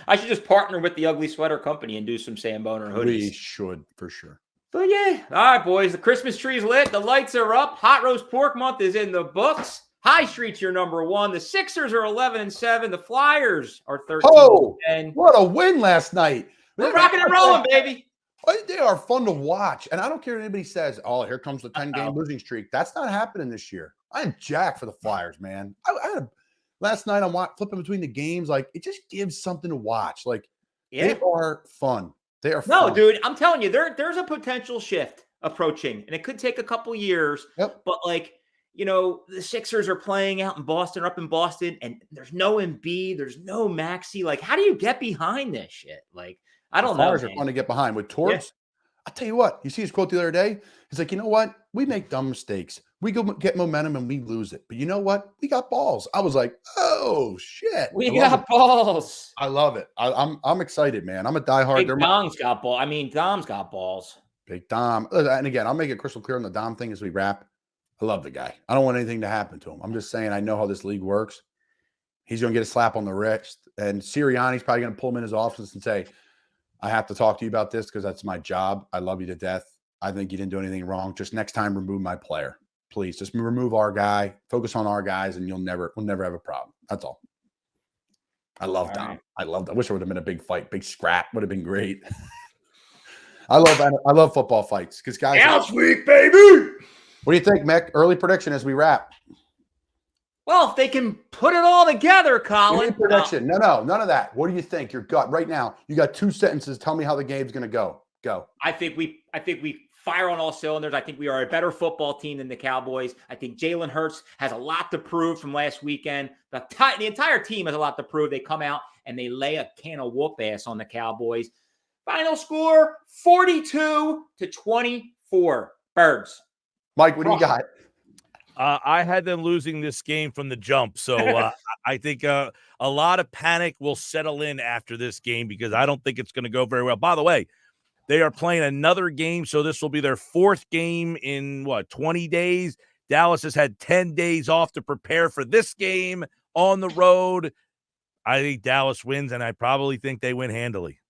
I should just partner with the Ugly Sweater Company and do some Samboner hoodies. We should, for sure. But yeah. All right, boys. The Christmas tree's lit. The lights are up. Hot Roast Pork Month is in the books. High Street's your number one. The Sixers are 11-7. The Flyers are 13-10. Oh, what a win last night. We're rocking and rolling, baby. They are fun to watch. And I don't care if anybody says, oh, here comes the 10-game losing streak. That's not happening this year. I'm jacked for the Flyers, man. Last night I'm flipping between the games. Like, it just gives something to watch. Like, they are fun. They are fun. No, dude, I'm telling you, there's a potential shift approaching, and it could take a couple years. Yep. But, like, you know, the Sixers are playing out in Boston, up in Boston, and there's no Embiid, there's no Maxey. Like, how do you get behind this shit? Like, I don't know. Flyers are fun to get behind. With Torts, Yeah. I'll tell you what, you see his quote the other day? He's like, you know what? We make dumb mistakes. We go get momentum and we lose it. But you know what? We got balls. I was like, oh, shit. We got balls. I love it. I'm excited, man. I'm a diehard. Big Dom's got balls. I mean, Dom's got balls. Big Dom. And again, I'll make it crystal clear on the Dom thing as we wrap. I love the guy. I don't want anything to happen to him. I'm just saying I know how this league works. He's going to get a slap on the wrist. And Sirianni's probably going to pull him in his office and say, I have to talk to you about this because that's my job. I love you to death. I think you didn't do anything wrong. Just next time, remove my player. Please just remove our guy. Focus on our guys, and we'll never have a problem. That's all. I love Dom. Right. I love that. I wish it would have been a big fight, big scrap. Would have been great. I love football fights because guys. Ouch week, baby. What do you think, Mick? Early prediction as we wrap. Well, if they can put it all together, Colin. Early prediction. No, none of that. What do you think? Your gut right now. You got 2 sentences. Tell me how the game's going to go. Go. I think we fire on all cylinders. I think we are a better football team than the Cowboys. I think Jalen Hurts has a lot to prove from last weekend. The entire team has a lot to prove. They come out and they lay a can of whoop ass on the Cowboys. Final score, 42-24. Birds. Mike, what do you got? I had them losing this game from the jump. So I think a lot of panic will settle in after this game because I don't think it's going to go very well. By the way, they are playing another game, so this will be their 4th game in, 20 days? Dallas has had 10 days off to prepare for this game on the road. I think Dallas wins, and I probably think they win handily.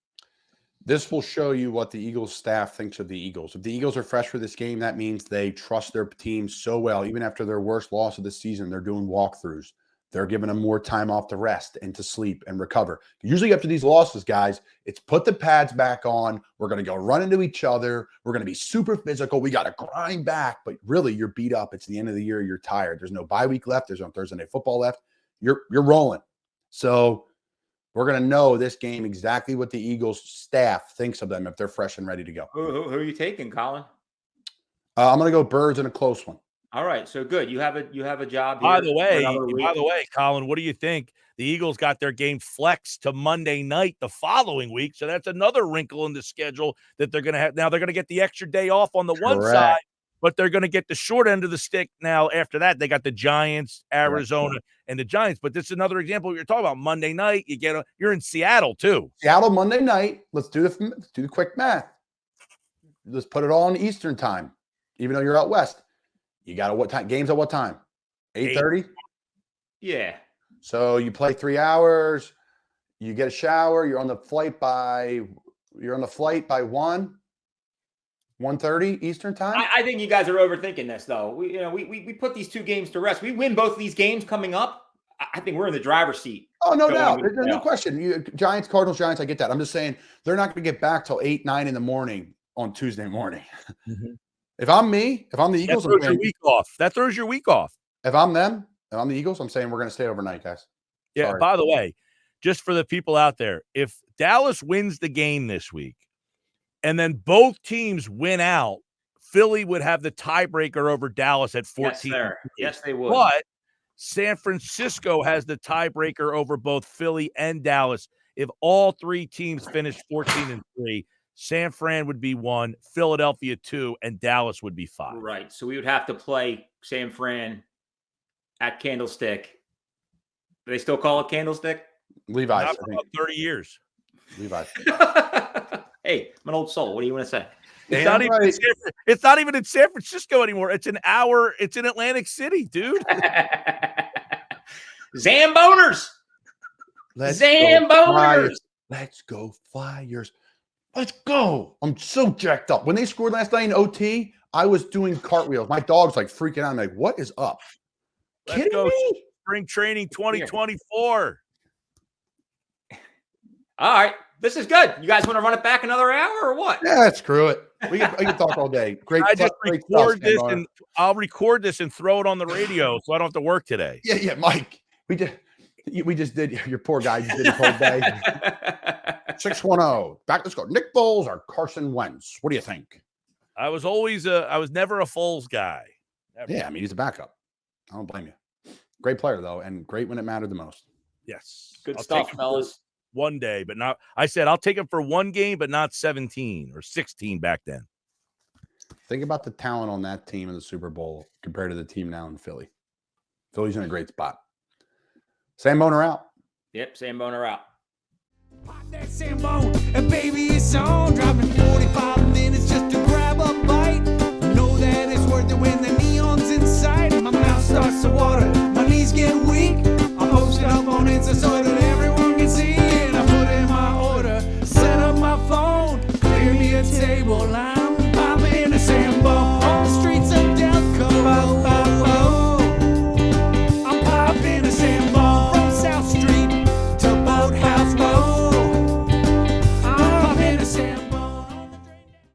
This will show you what the Eagles staff thinks of the Eagles. If the Eagles are fresh for this game, that means they trust their team so well. Even after their worst loss of the season, they're doing walkthroughs. They're giving them more time off to rest and to sleep and recover. Usually after these losses, guys, it's put the pads back on. We're going to go run into each other. We're going to be super physical. We got to grind back. But really, you're beat up. It's the end of the year. You're tired. There's no bye week left. There's no Thursday Night Football left. You're rolling. So We're going to know this game exactly what the Eagles staff thinks of them if they're fresh and ready to go. Who are you taking, Colin? I'm going to go Birds in a close one. All right, so good. You have a job here. By the way, Colin, what do you think? The Eagles got their game flexed to Monday night the following week, so that's another wrinkle in the schedule that they're going to have. Now they're going to get the extra day off on the one side, but they're going to get the short end of the stick. Now after that, they got the Giants, Arizona, and the Giants. But this is another example you're talking about. Monday night, you're in Seattle too. Seattle Monday night. Let's do the quick math. Let's put it all in Eastern time, even though you're out west. You got what time? Games at what time? 8:30? Yeah. So you play 3 hours, you get a shower, you're on the flight by 1:30 Eastern time. I think you guys are overthinking this, though. We put these two games to rest. We win both of these games coming up. I think we're in the driver's seat. Oh, no doubt. There's no question. Giants, Cardinals, Giants, I get that. I'm just saying they're not going to get back till 8, 9 in the morning on Tuesday morning. Mm-hmm. If I'm the Eagles, that throws your week off. That throws your week off. If I'm the Eagles, I'm saying we're going to stay overnight, guys. Yeah, Sorry. By the way, just for the people out there, if Dallas wins the game this week and then both teams win out, Philly would have the tiebreaker over Dallas at 14. Yes, they would. But San Francisco has the tiebreaker over both Philly and Dallas. If all three teams finish 14-3, San Fran would be 1, Philadelphia 2, and Dallas would be 5. Right. So we would have to play San Fran at Candlestick. Do they still call it Candlestick? Levi's. Not for about 30 years. Levi's. Hey, I'm an old soul. What do you want to say? It's not even in San Francisco anymore. It's an hour. It's in Atlantic City, dude. Zamboners. Zamboners. Let's go Flyers. Let's go. I'm so jacked up. When they scored last night in OT, I was doing cartwheels. My dog's like freaking out. I'm like, what is up? Let's go me? Spring training 2024. All right. This is good. You guys want to run it back another hour or what? Yeah, screw it. We can talk all day. Great. I'll record this and throw it on the radio so I don't have to work today. Yeah, Mike. We just did. Your poor guy just did a whole day. 610. Back. Let's go. Nick Foles or Carson Wentz. What do you think? I was never a Foles guy. Never. Yeah, I mean he's a backup. I don't blame you. Great player though, and great when it mattered the most. Yes, good stuff, fellas. One day, but not. I said I'll take him for one game, but not 17 or 16 back then. Think about the talent on that team in the Super Bowl compared to the team now in Philly. Philly's in a great spot. Samboner out. Yep, Samboner out. Pop that Sambone, and baby, it's on. Dropping 45 minutes just to